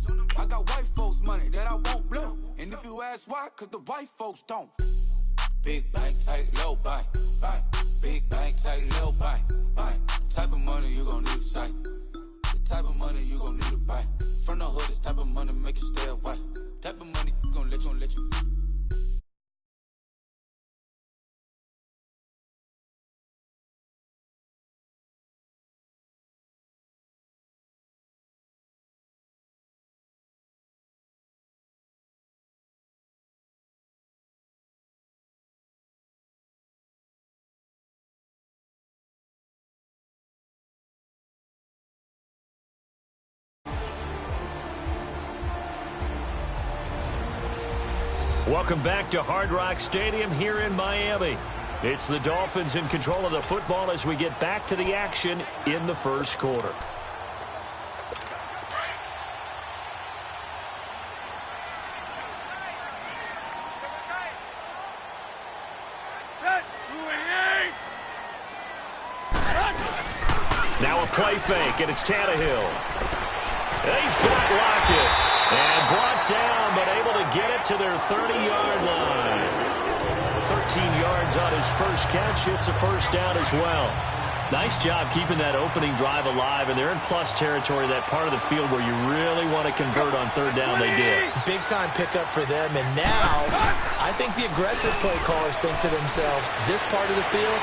ghost. I got white folks money that I won't blow. And if you ask why, cause the white folks don't. Big bank, tight, low bank, bank. Big bank, tight, low bank, bank. Type of money you gon' need to sight. The type of money you gon' need to buy. From the hood, this type of money make you stay away. Type of money gon' let you. Welcome back to Hard Rock Stadium here in Miami. It's the Dolphins in control of the football as we get back to the action in the first quarter. Now a play fake, and it's Tannehill. And he's got Lockett. And brought down, but able to get it to their 30-yard line. 13 yards on his first catch. It's a first down as well. Nice job keeping that opening drive alive, and they're in plus territory, that part of the field where you really want to convert on third down. They did. Big-time pickup for them, and now I think the aggressive play callers think to themselves, this part of the field.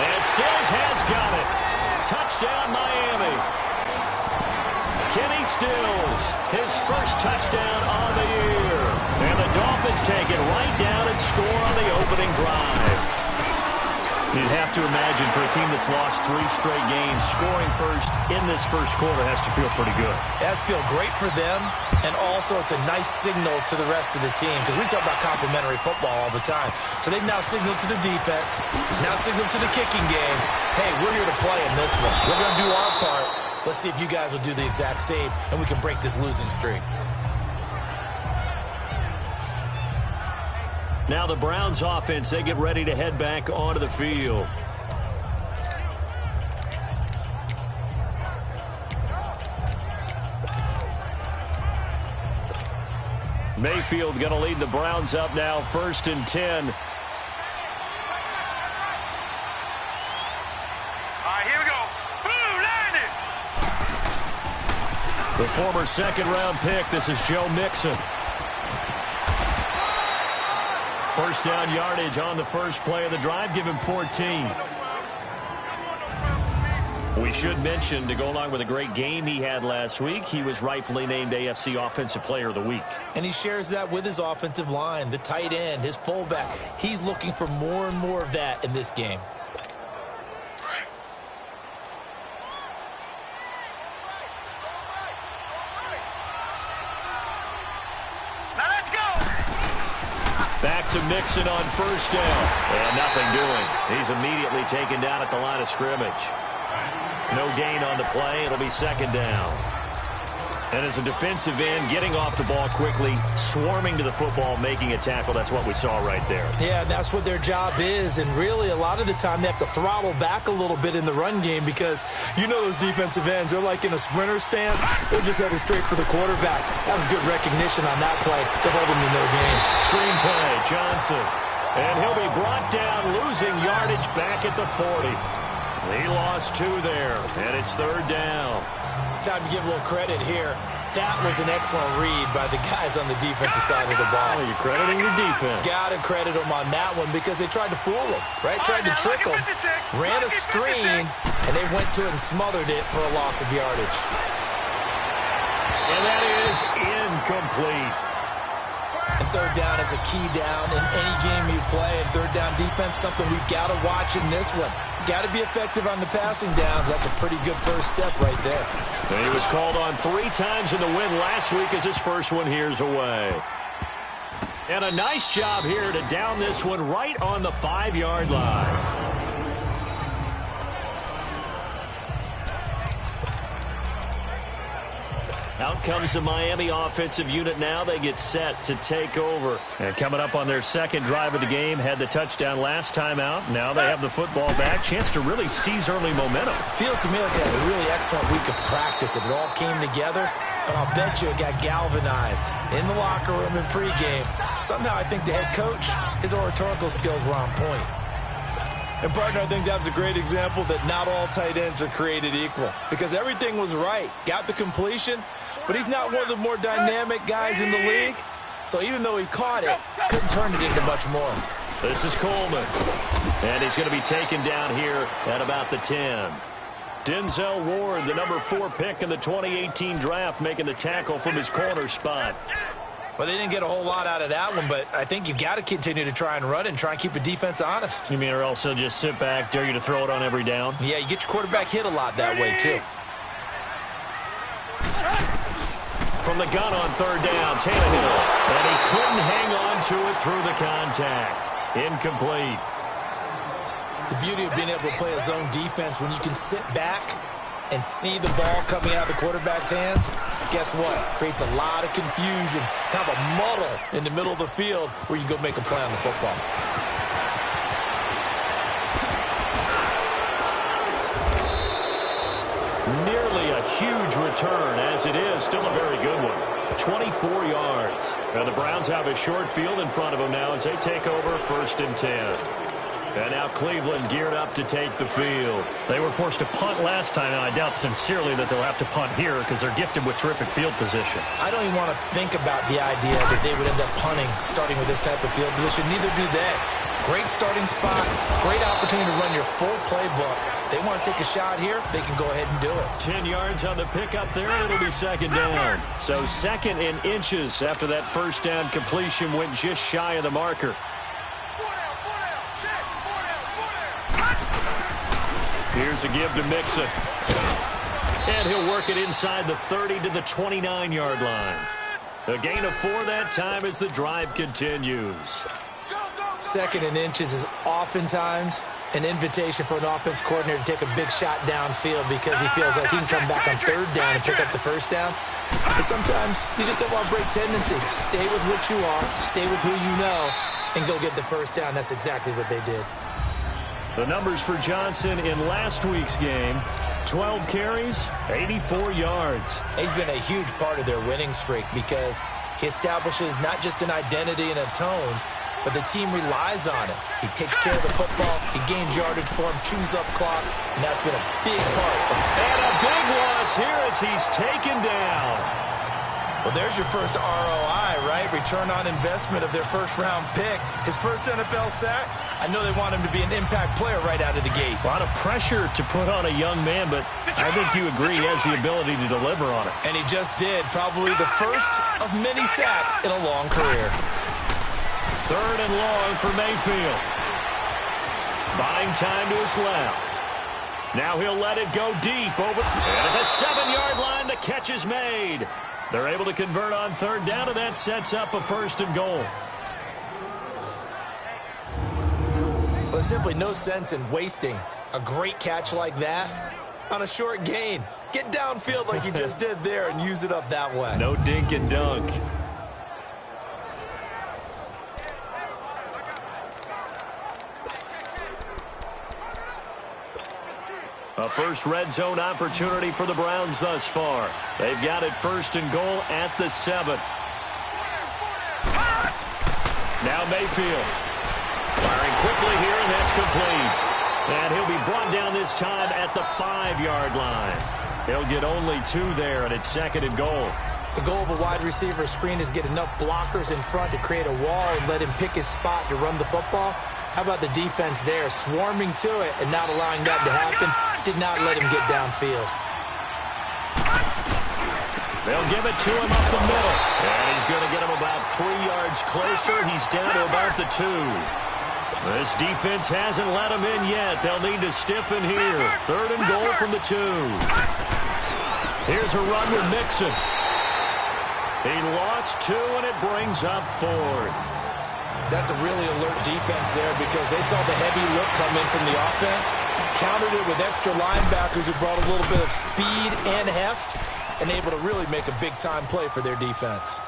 And Stills has got it. Touchdown, Miami. Kenny Stills, his first touchdown on the year. And the Dolphins take it right down and score on the opening drive. You'd have to imagine for a team that's lost 3 straight games, scoring first in this first quarter has to feel pretty good. It has to feel great for them, and also it's a nice signal to the rest of the team, because we talk about complimentary football all the time. So they've now signaled to the defense, now signaled to the kicking game, hey, we're here to play in this one. We're going to do our part. Let's see if you guys will do the exact same, and we can break this losing streak. Now the Browns offense, they get ready to head back onto the field. Mayfield going to lead the Browns up now, 1st and 10. The former second-round pick, this is Joe Mixon. First down yardage on the first play of the drive, give him 14. We should mention, to go along with a great game he had last week, he was rightfully named AFC Offensive Player of the Week. And he shares that with his offensive line, the tight end, his fullback. He's looking for more and more of that in this game. Back to Mixon on first down. And nothing doing. He's immediately taken down at the line of scrimmage. No gain on the play. It'll be second down. And as a defensive end, getting off the ball quickly, swarming to the football, making a tackle, that's what we saw right there. Yeah, that's what their job is. And really, a lot of the time, they have to throttle back a little bit in the run game because you know those defensive ends, they're like in a sprinter stance. They're just headed straight for the quarterback. That was good recognition on that play to hold him to no gain. Screen play, Johnson. And he'll be brought down, losing yardage back at the 40. He lost 2 there, and it's third down. Time to give a little credit here. That was an excellent read by the guys on the defensive side of the ball. You're crediting your defense. Got to credit them on that one because they tried to fool him, right? Tried to trick him. Ran a screen, and they went to it and smothered it for a loss of yardage. And that is incomplete. And third down is a key down in any game you play. And third down defense, something we've got to watch in this one. Got to be effective on the passing downs. That's a pretty good first step right there. And he was called on 3 times in the win last week as his first one here's away. And a nice job here to down this one right on the 5-yard line. Out comes the Miami offensive unit now. They get set to take over. And coming up on their second drive of the game, had the touchdown last time out. Now they have the football back. Chance to really seize early momentum. Feels to me like they had a really excellent week of practice. It all came together. but I'll bet you it got galvanized in the locker room in pregame. Somehow I think the head coach, his oratorical skills were on point. And, partner, I think that's a great example that not all tight ends are created equal, because everything was right. Got the completion, but he's not one of the more dynamic guys in the league. So even though he caught it, couldn't turn it into much more. This is Coleman. And he's going to be taken down here at about the 10. Denzel Ward, the number 4 pick in the 2018 draft, making the tackle from his corner spot. Well, they didn't get a whole lot out of that one, but I think you've got to continue to try and run and try and keep the defense honest. You mean or else they'll just sit back, dare you to throw it on every down? Yeah, you get your quarterback hit a lot that way, too. From the gun on third down, Tannehill. And he couldn't hang on to it through the contact. Incomplete. The beauty of being able to play a zone defense when you can sit back and see the ball coming out of the quarterback's hands, guess what? Creates a lot of confusion, kind of a muddle in the middle of the field where you go make a play on the football. Nearly a huge return, as it is still a very good one. 24 yards. And the Browns have a short field in front of them now as they take over 1st and 10. And now Cleveland geared up to take the field. They were forced to punt last time, and I doubt sincerely that they'll have to punt here because they're gifted with terrific field position. I don't even want to think about the idea that they would end up punting starting with this type of field position. Neither do they. Great starting spot, great opportunity to run your full playbook. They want to take a shot here, they can go ahead and do it. 10 yards on the pickup there, and it'll be 2nd down. So 2nd and inches after that 1st down completion went just shy of the marker. Here's a give to Mixon. And he'll work it inside the 30 to the 29-yard line. A gain of 4 that time as the drive continues. 2nd and inches is oftentimes an invitation for an offense coordinator to take a big shot downfield because he feels like he can come back on 3rd down and pick up the 1st down. But sometimes you just don't want to break tendency. Stay with what you are, stay with who you know, and go get the 1st down. That's exactly what they did. The numbers for Johnson in last week's game, 12 carries, 84 yards. He's been a huge part of their winning streak because he establishes not just an identity and a tone, but the team relies on it. He takes care of the football, he gains yardage for him, chews up clock, and that's been a big part. And a big loss here as he's taken down. Well, there's your first ROI, right? Return on investment of their 1st-round pick. His first NFL sack. I know they want him to be an impact player right out of the gate. A lot of pressure to put on a young man, but I think you agree he has the ability to deliver on it. And he just did. Probably the first of many sacks in a long career. 3rd and long for Mayfield. Buying time to his left. Now he'll let it go deep over. And at the 7-yard line, the catch is made. They're able to convert on 3rd down, and that sets up a 1st and goal. Well, there's simply no sense in wasting a great catch like that on a short gain. Get downfield like you just did there and use it up that way. No dink and dunk. A first red zone opportunity for the Browns thus far. They've got it 1st and goal at the 7. Now Mayfield. Firing quickly here, and that's complete. And he'll be brought down this time at the 5-yard line. He'll get only 2 there, and it's 2nd and goal. The goal of a wide receiver screen is get enough blockers in front to create a wall and let him pick his spot to run the football. How about the defense there, swarming to it and not allowing that to happen? Did not let him get downfield. They'll give it to him up the middle. And he's going to get him about 3 yards closer. He's down to about the 2. This defense hasn't let him in yet. They'll need to stiffen here. 3rd and goal from the 2. Here's a run with Mixon. He lost 2, and it brings up 4th. That's a really alert defense there because they saw the heavy look come in from the offense, countered it with extra linebackers who brought a little bit of speed and heft, and able to really make a big-time play for their defense.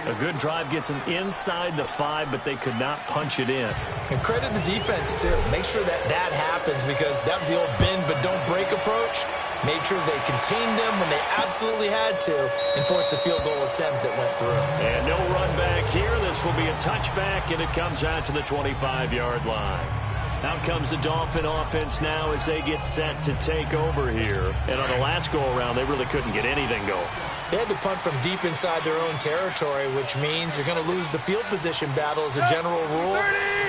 A good drive gets them inside the 5, but they could not punch it in. And credit the defense, too. Make sure that that happens because that was the old bend but don't break approach. Made sure they contained them when they absolutely had to and forced the field goal attempt that went through. And no run back here. This will be a touchback, and it comes out to the 25-yard line. Out comes the Dolphin offense now as they get set to take over here. And on the last go-around, they really couldn't get anything going. They had to punt from deep inside their own territory, which means you're going to lose the field position battle as a general rule.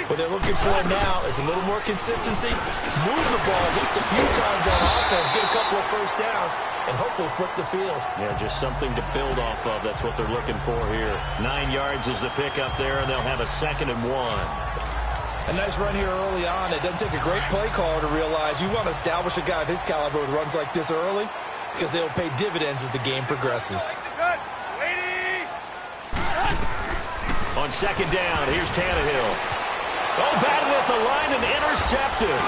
What they're looking for now is a little more consistency, move the ball at least a few times on offense, get a couple of first downs, and hopefully flip the field. Yeah, just something to build off of. That's what they're looking for here. 9 yards is the pick up there, and they'll have a 2nd and 1. A nice run here early on. It doesn't take a great play caller to realize you want to establish a guy of his caliber with runs like this early because they'll pay dividends as the game progresses. On 2nd down, here's Tannehill. Oh, batted at the line and intercepted.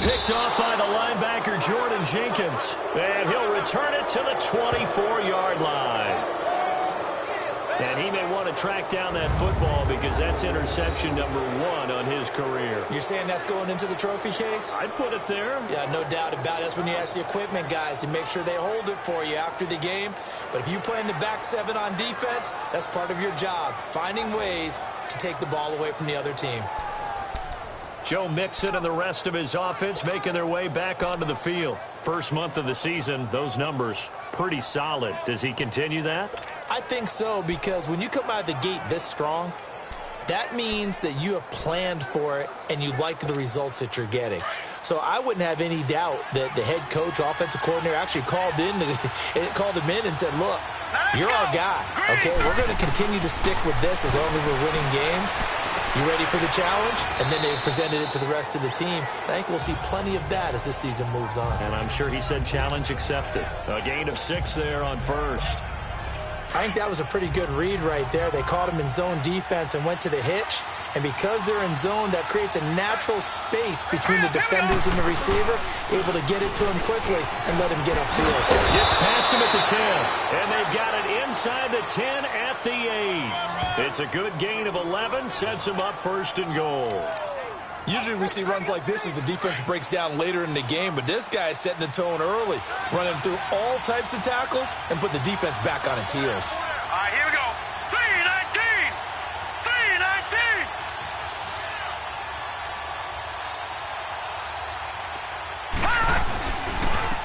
Picked off by the linebacker, Jordan Jenkins. And he'll return it to the 24-yard line. And he may want to track down that football because that's interception number 1 on his career. You're saying that's going into the trophy case? I'd put it there. Yeah, no doubt about it. That's when you ask the equipment guys to make sure they hold it for you after the game. But if you play in the back 7 on defense, that's part of your job, finding ways to take the ball away from the other team. Joe Mixon and the rest of his offense making their way back onto the field. First month of the season, those numbers pretty solid. Does he continue that? I think so, because when you come out of the gate this strong, that means that you have planned for it and you like the results that you're getting. So I wouldn't have any doubt that the head coach, offensive coordinator, actually called him in and said, look, you're our guy, okay? We're going to continue to stick with this as long as we're winning games. You ready for the challenge? And then they presented it to the rest of the team. I think we'll see plenty of that as this season moves on. And I'm sure he said challenge accepted. A gain of 6 there on first. I think that was a pretty good read right there. They caught him in zone defense and went to the hitch. And because they're in zone, that creates a natural space between the defenders and the receiver, able to get it to him quickly and let him get upfield. Gets past him at the 10, and they've got it inside the 10 at the 8. It's a good gain of 11, sets him up 1st and goal. Usually we see runs like this as the defense breaks down later in the game, but this guy is setting the tone early, running through all types of tackles and put the defense back on its heels. All right, here we go. 3-19!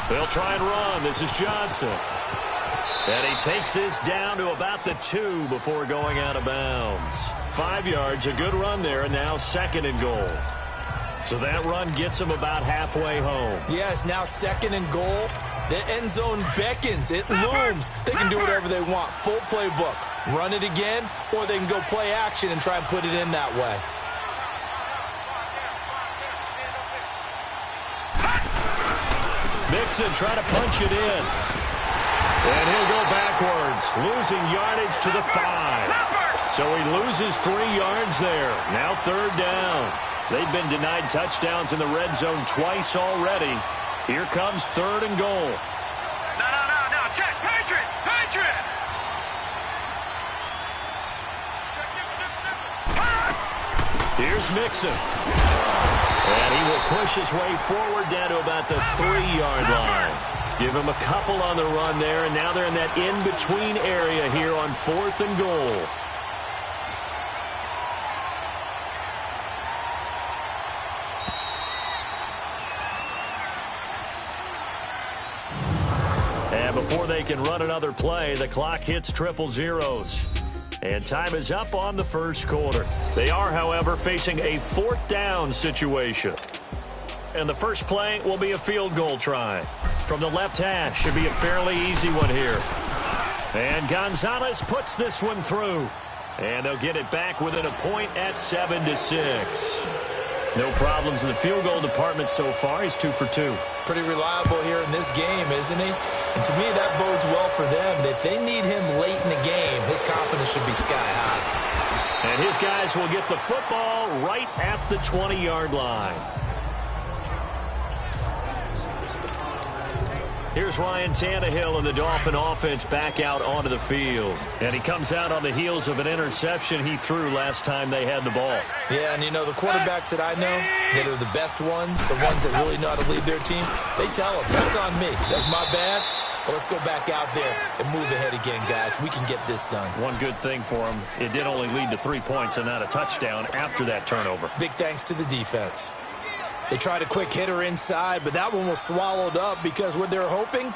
3-19! They'll try and run. This is Johnson. And he takes this down to about the 2 before going out of bounds. 5 yards, a good run there, and now 2nd and goal. So that run gets him about halfway home. Yes, now 2nd and goal. The end zone beckons. It looms. They can do whatever they want. Full playbook. Run it again, or they can go play action and try and put it in that way. Mixon trying to punch it in. And he'll go backwards, losing yardage to the 5. So he loses 3 yards there. Now 3rd down. They've been denied touchdowns in the red zone twice already. Here comes 3rd and goal. No. Check. Patriot! Here's Mixon. And he will push his way forward down to about the 3-yard line. Give him a couple on the run there, and now they're in that in-between area here on 4th and goal. And before they can run another play, the clock hits triple zeros. And time is up on the 1st quarter. They are, however, facing a 4th down situation. And the first play will be a field goal try. From the left hash, should be a fairly easy one here. And Gonzalez puts this one through. And they'll get it back within a point at 7-6. No problems in the field goal department so far. He's 2 for 2. Pretty reliable here in this game, isn't he? And to me, that bodes well for them. If they need him late in the game, his confidence should be sky high. And his guys will get the football right at the 20-yard line. Here's Ryan Tannehill and the Dolphin offense back out onto the field. And he comes out on the heels of an interception he threw last time they had the ball. Yeah, and you know, the quarterbacks that I know that are the best ones, the ones that really know how to lead their team, they tell them, that's on me. That's my bad. But let's go back out there and move ahead again, guys. We can get this done. One good thing for him, it did only lead to 3 points and not a touchdown after that turnover. Big thanks to the defense. They tried a quick hitter inside, but that one was swallowed up because what they're hoping,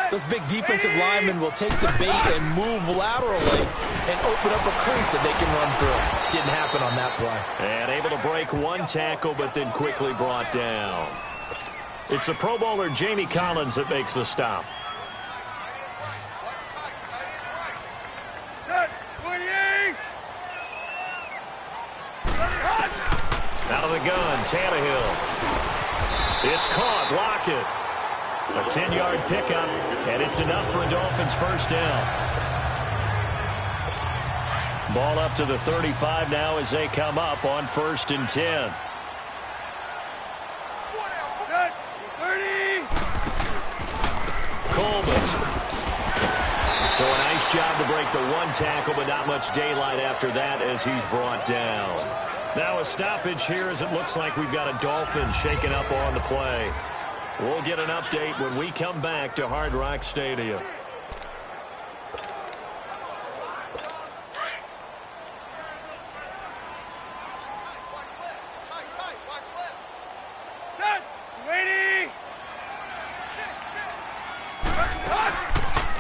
those big defensive linemen will take the bait and move laterally and open up a crease that they can run through. Didn't happen on that play. And able to break one tackle, but then quickly brought down. It's the Pro Bowler Jamie Collins that makes the stop. Out of the gun, Tannehill. It's caught, Lockett. A 10-yard pickup, and it's enough for a Dolphins first down. Ball up to the 35 now as they come up on 1st and 10. 30. Coleman. So a nice job to break the one tackle, but not much daylight after that as he's brought down. Now a stoppage here as it looks like we've got a Dolphins shaking up on the play. We'll get an update when we come back to Hard Rock Stadium.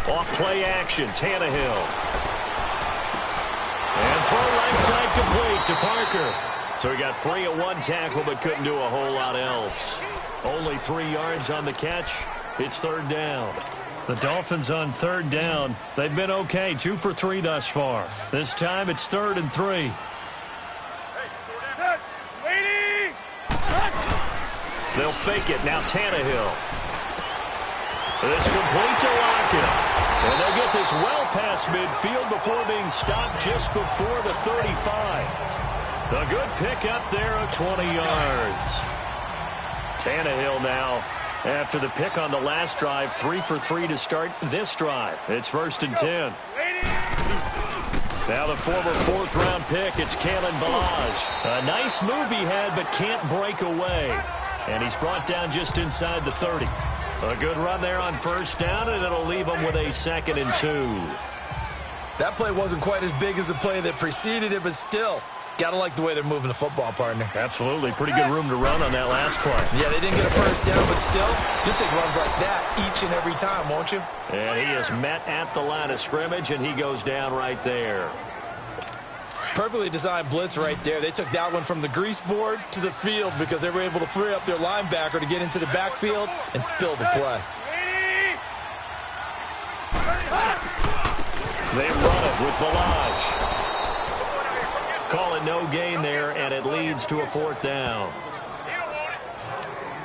Off play action, Tannehill. And throw right side complete to Parker. So he got free at one tackle but couldn't do a whole lot else. Only 3 yards on the catch. It's 3rd down. The Dolphins on 3rd down. They've been okay, 2 for 3 thus far. This time it's 3rd and 3. They'll fake it. Now Tannehill. It's complete to Lockett. And they'll get this well past midfield before being stopped just before the 35. A good pick up there of 20 yards. Tannehill now, after the pick on the last drive, 3 for 3 to start this drive. It's 1st and 10. Now the former 4th-round pick, it's Kalen Ballage. A nice move he had, but can't break away. And he's brought down just inside the 30. A good run there on 1st down, and it'll leave him with a 2nd and 2. That play wasn't quite as big as the play that preceded it, but still, gotta like the way they're moving the football, partner. Absolutely. Pretty good room to run on that last play. Yeah, they didn't get a 1st down, but still, you'll take runs like that each and every time, won't you? And he is met at the line of scrimmage, and he goes down right there. Perfectly designed blitz right there. They took that one from the grease board to the field because they were able to free up their linebacker to get into the backfield and spill the play. They run it with Ballage. Call it no gain there, and it leads to a 4th down.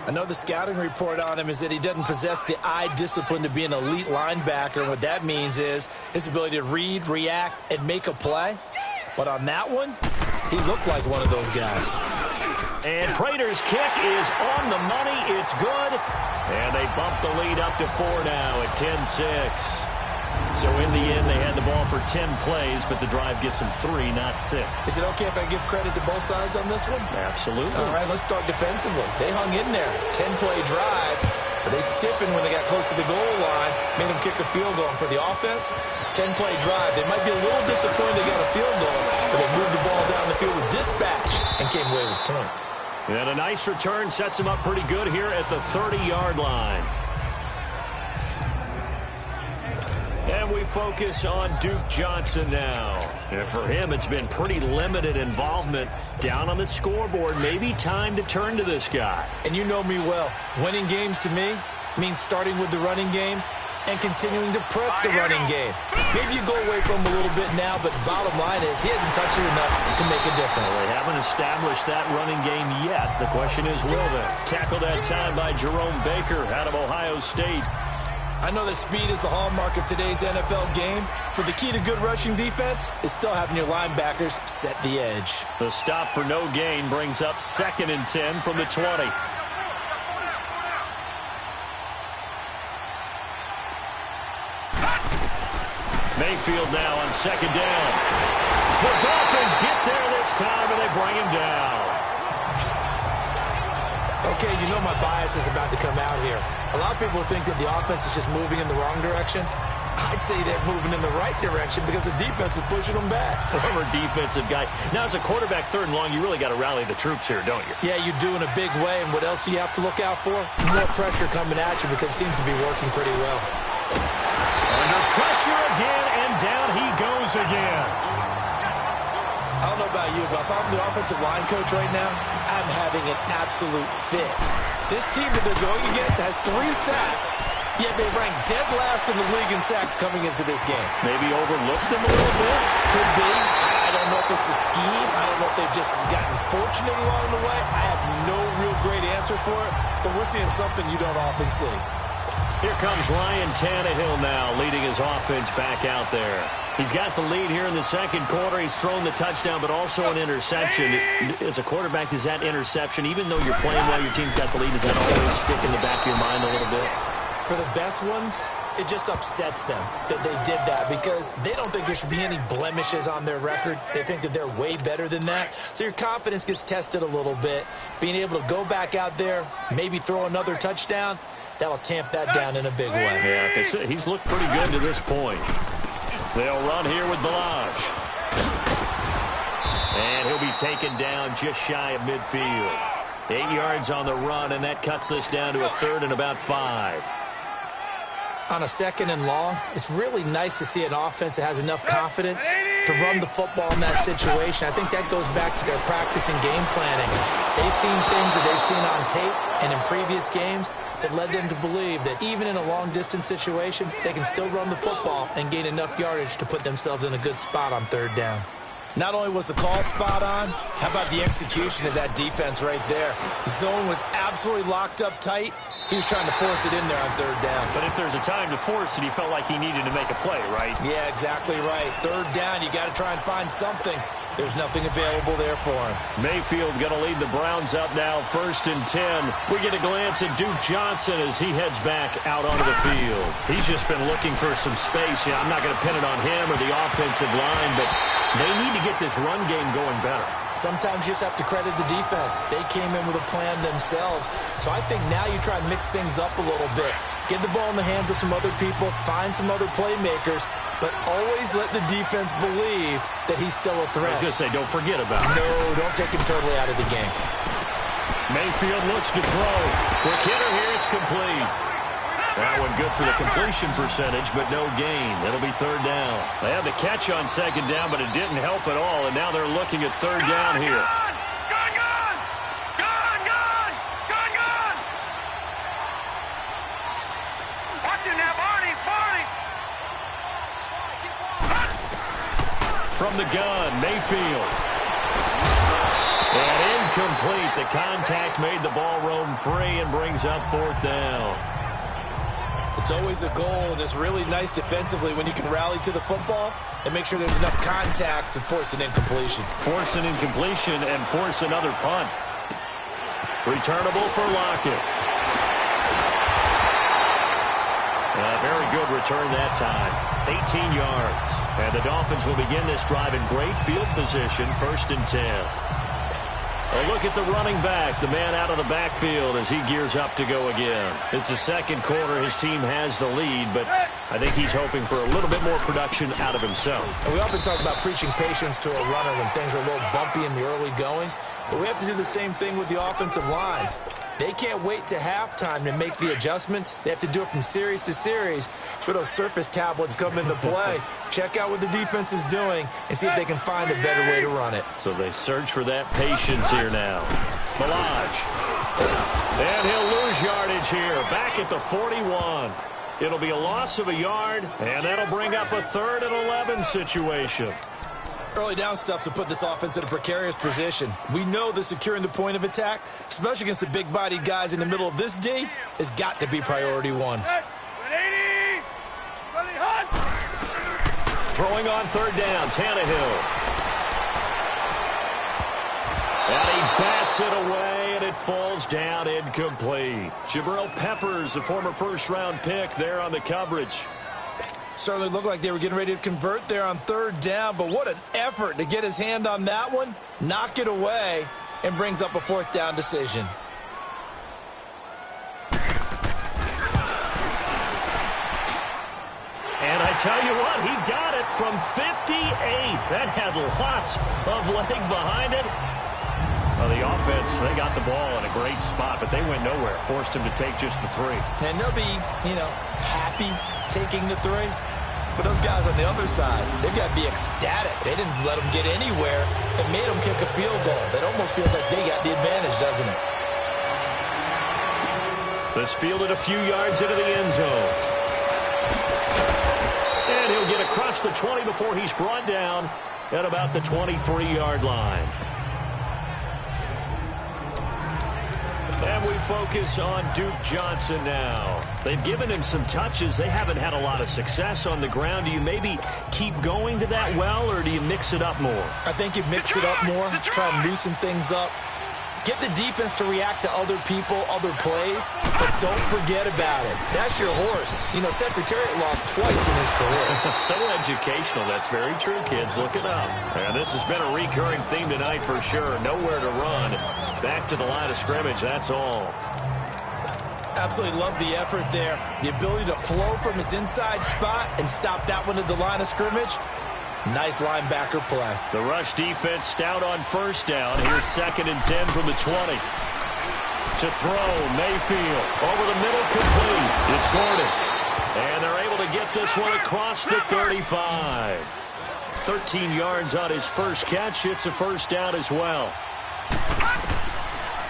I know the scouting report on him is that he doesn't possess the eye discipline to be an elite linebacker. And what that means is his ability to read, react, and make a play. But on that one, he looked like one of those guys. And Prater's kick is on the money. It's good. And they bump the lead up to 4 now at 10-6. So in the end, they had the ball for 10 plays, but the drive gets them 3, not 6. Is it okay if I give credit to both sides on this one? Absolutely. All right, let's start defensively. They hung in there. 10-play drive, but they stiffened when they got close to the goal line, made them kick a field goal for the offense. 10-play drive. They might be a little disappointed they got a field goal, but they moved the ball down the field with dispatch and came away with points. And a nice return sets them up pretty good here at the 30-yard line. And we focus on Duke Johnson now. And for him, it's been pretty limited involvement down on the scoreboard. Maybe time to turn to this guy. And you know me well. Winning games to me means starting with the running game and continuing to press the running game. Maybe you go away from him a little bit now, but the bottom line is he hasn't touched it enough to make a difference. Well, they haven't established that running game yet. The question is, will they? Tackled that time by Jerome Baker out of Ohio State. I know that speed is the hallmark of today's NFL game, but the key to good rushing defense is still having your linebackers set the edge. The stop for no gain brings up 2nd and 10 from the 20. Mayfield now on second down. The Dolphins get there this time, and they bring him down. Okay, you know my bias is about to come out here. A lot of people think that the offense is just moving in the wrong direction. I'd say they're moving in the right direction because the defense is pushing them back. Former defensive guy. Now, as a quarterback, third and long, you really got to rally the troops here, don't you? Yeah, you do in a big way. And what else do you have to look out for? More pressure coming at you because it seems to be working pretty well. Under pressure again, and down he goes again. I don't know about you, but if I'm the offensive line coach right now, I'm having an absolute fit. This team that they're going against has 3 sacks, yet they rank dead last in the league in sacks coming into this game. Maybe overlooked them a little bit? Could be. I don't know if it's the scheme. I don't know if they've just gotten fortunate along the way. I have no real great answer for it, but we're seeing something you don't often see. Here comes Ryan Tannehill now, leading his offense back out there. He's got the lead here in the second quarter. He's thrown the touchdown, but also an interception. As a quarterback, does that interception, even though you're playing well, your team's got the lead, does that always stick in the back of your mind a little bit? For the best ones, it just upsets them that they did that because they don't think there should be any blemishes on their record. They think that they're way better than that. So your confidence gets tested a little bit. Being able to go back out there, maybe throw another touchdown, that'll tamp that down in a big way. Yeah, because he's looked pretty good to this point. They'll run here with Balaj. And he'll be taken down just shy of midfield. 8 yards on the run, and that cuts this down to a 3rd and about 5. On a second and long, it's really nice to see an offense that has enough confidence to run the football in that situation. I think that goes back to their practice and game planning. They've seen things that they've seen on tape and in previous games that led them to believe that even in a long-distance situation, they can still run the football and gain enough yardage to put themselves in a good spot on 3rd down. Not only was the call spot on, how about the execution of that defense right there? The zone was absolutely locked up tight. He was trying to force it in there on 3rd down. But if there's a time to force it, he felt like he needed to make a play, right? Yeah, exactly right. 3rd down, you got to try and find something. There's nothing available there for him. Mayfield going to lead the Browns up now, 1st and 10. We get a glance at Duke Johnson as he heads back out onto the field. He's just been looking for some space. Yeah, I'm not going to pin it on him or the offensive line, but they need to get this run game going better. Sometimes you just have to credit the defense. They came in with a plan themselves. So I think now you try and mix things up a little bit. Get the ball in the hands of some other people, find some other playmakers, but always let the defense believe that he's still a threat. I was going to say, don't forget about it. No, don't take him totally out of the game. Mayfield looks to throw. Quick hitter here, it's complete. That one good for the completion percentage, but no gain. It'll be 3rd down. They had the catch on 2nd down, but it didn't help at all, and now they're looking at 3rd down here. From the gun, Mayfield. And incomplete. The contact made the ball roam free and brings up 4th down. It's always a goal, and it's really nice defensively when you can rally to the football and make sure there's enough contact to force an incompletion. Force an incompletion and force another punt. Returnable for Lockett. A very good return that time. 18 yards. And the Dolphins will begin this drive in great field position, 1st and 10. A look at the running back, the man out of the backfield as he gears up to go again. It's the second quarter. His team has the lead, but I think he's hoping for a little bit more production out of himself. And we often talk about preaching patience to a runner when things are a little bumpy in the early going, but we have to do the same thing with the offensive line. They can't wait to halftime to make the adjustments. They have to do it from series to series for those surface tablets come into play. Check out what the defense is doing and see if they can find a better way to run it. So they search for that patience here now. Balaj. And he'll lose yardage here. Back at the 41. It'll be a loss of a yard, and that'll bring up a 3rd and 11 situation. Early down stuff to put this offense in a precarious position. We know that securing the point of attack, especially against the big-bodied guys in the middle of this D, has got to be priority 1. Throwing on 3rd down, Tannehill. And he bats it away, and it falls down incomplete. Jabril Peppers, a former 1st-round pick, there on the coverage. Certainly looked like they were getting ready to convert there on third down, but what an effort to get his hand on that one, knock it away, and brings up a fourth down decision. And I tell you what, he got it from 58. That had lots of leg behind it. Well, the offense, they got the ball in a great spot, but they went nowhere. Forced him to take just the 3. And they'll be, happy taking the 3. But those guys on the other side, they've got to be ecstatic. They didn't let them get anywhere and made them kick a field goal. It almost feels like they got the advantage, doesn't it? This fielded a few yards into the end zone. And he'll get across the 20 before he's brought down at about the 23-yard line. And we focus on Duke Johnson now. They've given him some touches. They haven't had a lot of success on the ground. Do you maybe keep going to that well, or do you mix it up more? I think you mix it up more, try and loosen things up. Get the defense to react to other people, other plays, but don't forget about it. That's your horse. Secretariat lost twice in his career. So educational. That's very true, kids. Look it up. And this has been a recurring theme tonight for sure. Nowhere to run. Back to the line of scrimmage, that's all. Absolutely love the effort there. The ability to flow from his inside spot and stop that one at the line of scrimmage. Nice linebacker play. The rush defense stout on first down. Here's 2nd and 10 from the 20. To throw, Mayfield. Over the middle, complete. It's Gordon. And they're able to get this one across the 35. 13 yards on his first catch. It's a first down as well.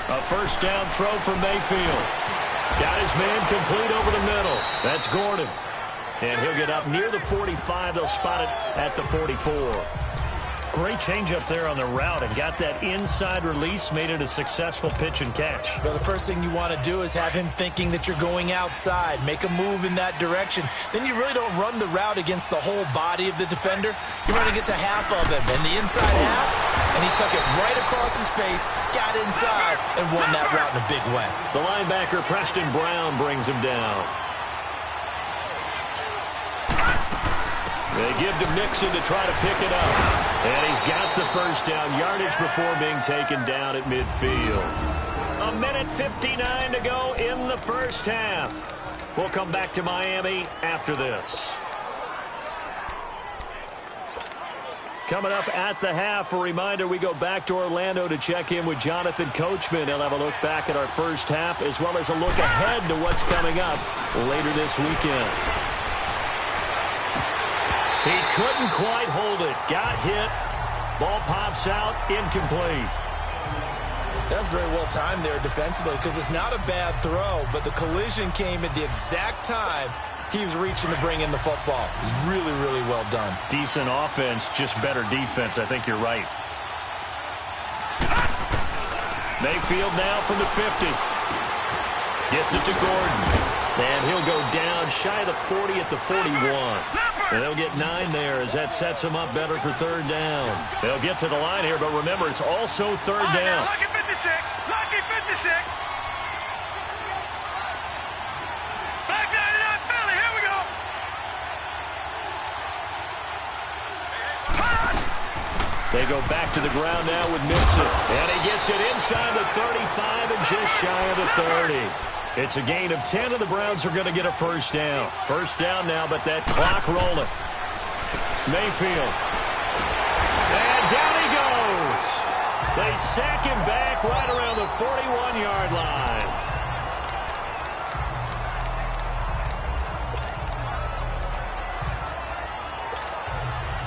A first down throw for Mayfield. Got his man complete over the middle. That's Gordon. And he'll get up near the 45. They'll spot it at the 44. Great change up there on the route and got that inside release, made it a successful pitch and catch. Well, the first thing you want to do is have him thinking that you're going outside, make a move in that direction. Then you really don't run the route against the whole body of the defender. You run against a half of him, and the inside half, and he took it right across his face, got inside, and won that route in a big way. The linebacker, Preston Brown, brings him down. They give to Mixon to try to pick it up. And he's got the first down yardage before being taken down at midfield. 1:59 to go in the first half. We'll come back to Miami after this. Coming up at the half, a reminder, we go back to Orlando to check in with Jonathan Coachman. He'll have a look back at our first half as well as a look ahead to what's coming up later this weekend. He couldn't quite hold it. Got hit. Ball pops out. Incomplete. That's very well timed there defensively because it's not a bad throw, but the collision came at the exact time he was reaching to bring in the football. Really, really well done. Decent offense, just better defense. I think you're right. Mayfield now from the 50. Gets it to Gordon. And he'll go down shy of the 40 at the 41. And they'll get 9 there as that sets them up better for third down. They'll get to the line here, but remember, it's also third down. Lucky 56. Lucky 56. Back 99 Philly. Here we go. They go back to the ground now with Mixon. And he gets it inside the 35 and just shy of the 30. It's a gain of 10, and the Browns are going to get a first down. First down now, but that clock rolling. Mayfield. And down he goes. They sack him back right around the 41-yard line.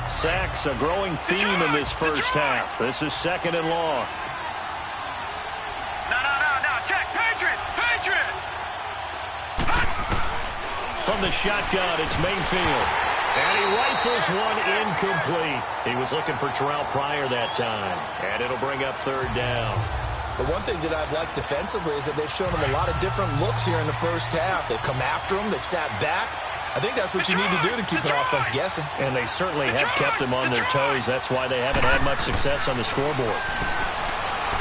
Sacks, a growing theme in this first half. This is 2nd and long. From the shotgun, it's Mayfield. And he rifles one incomplete. He was looking for Terrell Pryor that time. And it'll bring up third down. The one thing that I've liked defensively is that they've shown him a lot of different looks here in the first half. They've come after him. They've sat back. I think that's what you need to do to keep an offense guessing. And they certainly have kept them on their toes. That's why they haven't had much success on the scoreboard.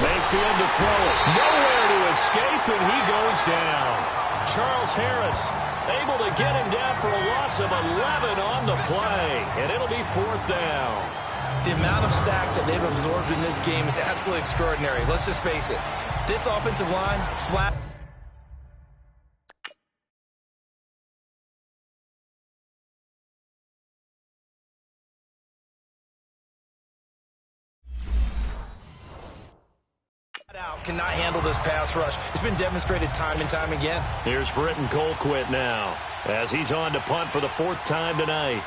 Mayfield to throw it. Nowhere to escape, and he goes down. Charles Harris, able to get him down for a loss of 11 on the play, and it'll be 4th down. The amount of sacks that they've absorbed in this game is absolutely extraordinary. Let's just face it. This offensive line, flat. Cannot handle this pass rush. It's been demonstrated time and time again. Here's Britton Colquitt now as he's on to punt for the 4th time tonight.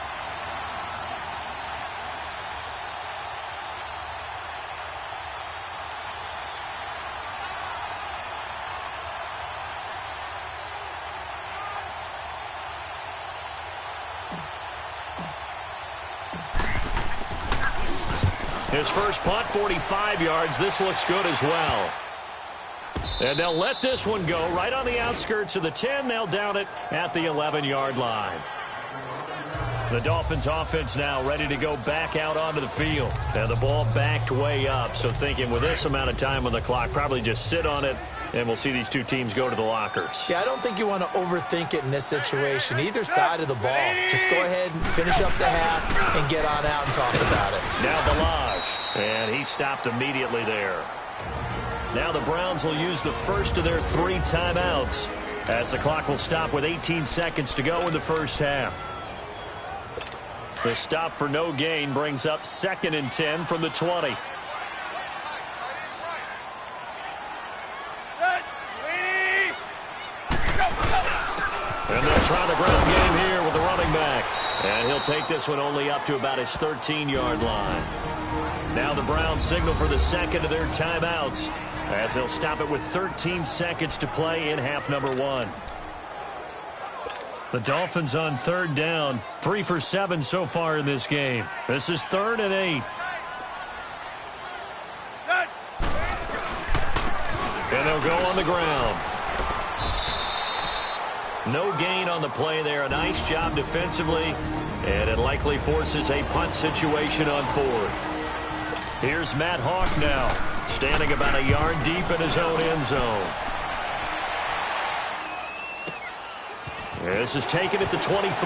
His first punt, 45 yards. This looks good as well. And they'll let this one go right on the outskirts of the 10. They'll down it at the 11-yard line. The Dolphins offense now ready to go back out onto the field. And the ball backed way up. So thinking with this amount of time on the clock, probably just sit on it, and we'll see these two teams go to the lockers. Yeah, I don't think you want to overthink it in this situation. Either side of the ball. Just go ahead and finish up the half and get on out and talk about it. Now Delage, and he stopped immediately there. Now the Browns will use the first of their 3 timeouts as the clock will stop with 18 seconds to go in the first half. The stop for no gain brings up 2nd and 10 from the 20. And they'll try the ground game here with the running back. And he'll take this one only up to about his 13-yard line. Now the Browns signal for the second of their timeouts as they'll stop it with 13 seconds to play in half number 1. The Dolphins on 3rd down, 3 for 7 so far in this game. This is 3rd and 8. And they'll go on the ground. No gain on the play there. A nice job defensively, and it likely forces a punt situation on 4th. Here's Matt Hawk now, standing about a yard deep in his own end zone. This is taken at the 23.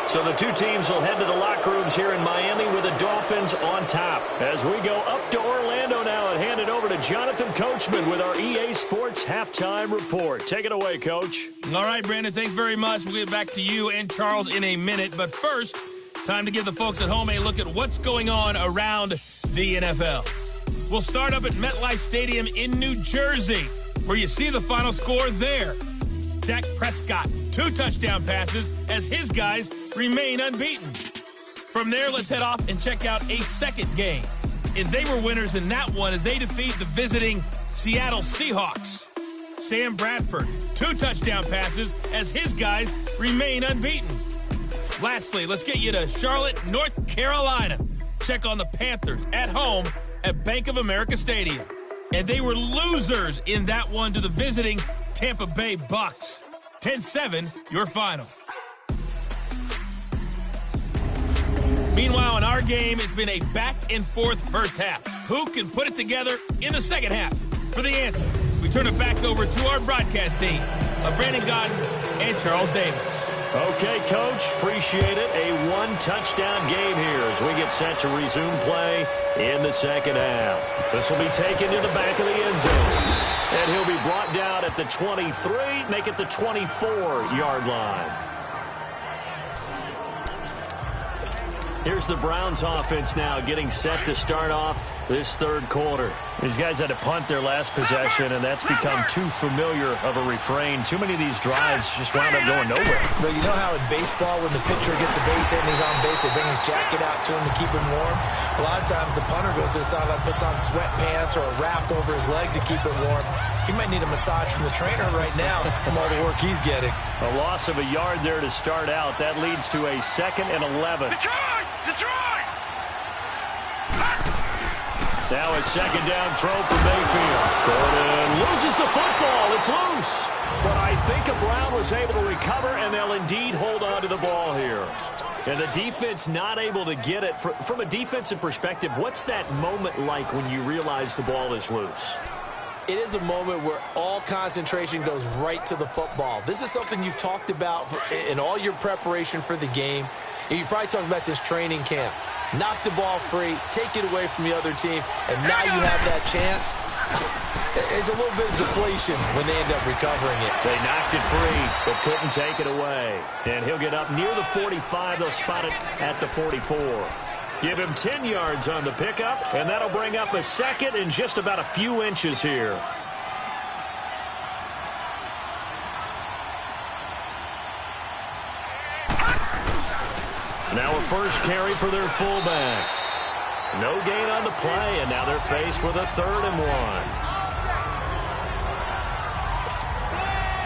So the two teams will head to the locker rooms here in Miami with the Dolphins on top. As we go up to Orlando now and hand it over to Jonathan Coachman with our EA Sports Halftime Report. Take it away, Coach. All right, Brandon, thanks very much. We'll get back to you and Charles in a minute. But first, time to give the folks at home a look at what's going on around the NFL. We'll start up at MetLife Stadium in New Jersey, where you see the final score there. Dak Prescott, 2 touchdown passes as his guys remain unbeaten. From there, let's head off and check out a second game. And they were winners in that one as they defeat the visiting Seattle Seahawks. Sam Bradford, 2 touchdown passes as his guys remain unbeaten. Lastly, let's get you to Charlotte, North Carolina. Check on the Panthers at home at Bank of America Stadium. And they were losers in that one to the visiting Tampa Bay Bucks. 10-7, your final. Meanwhile, in our game, it's been a back-and-forth first half. Who can put it together in the second half? For the answer, we turn it back over to our broadcast team of Brandon Godden and Charles Davis. Okay, Coach, appreciate it. A 1-touchdown game here as we get set to resume play in the second half. This will be taken to the back of the end zone. And he'll be brought down at the 23, make it the 24-yard line. Here's the Browns offense now getting set to start off this third quarter. These guys had to punt their last possession, and that's become too familiar of a refrain. Too many of these drives just wound up going nowhere. But you know how in baseball, when the pitcher gets a base hit and he's on base, they bring his jacket out to him to keep him warm? A lot of times the punter goes to the sideline, puts on sweatpants or a wrap over his leg to keep it warm. He might need a massage from the trainer right now from all the work he's getting. A loss of a yard there to start out. That leads to a 2nd and 11. Detroit! Detroit! Now a second down throw for Mayfield. Gordon loses the football. It's loose. But I think Brown was able to recover, and they'll indeed hold on to the ball here. And the defense not able to get it. From a defensive perspective, what's that moment like when you realize the ball is loose? It is a moment where all concentration goes right to the football. This is something you've talked about in all your preparation for the game. You probably talked about since training camp. Knock the ball free, take it away from the other team, and now you have that chance. It's a little bit of deflation when they end up recovering it. They knocked it free, but couldn't take it away. And he'll get up near the 45. They'll spot it at the 44. Give him 10 yards on the pickup, and that'll bring up a second in just about a few inches here. Now a first carry for their fullback. No gain on the play, and now they're faced with a 3rd and 1.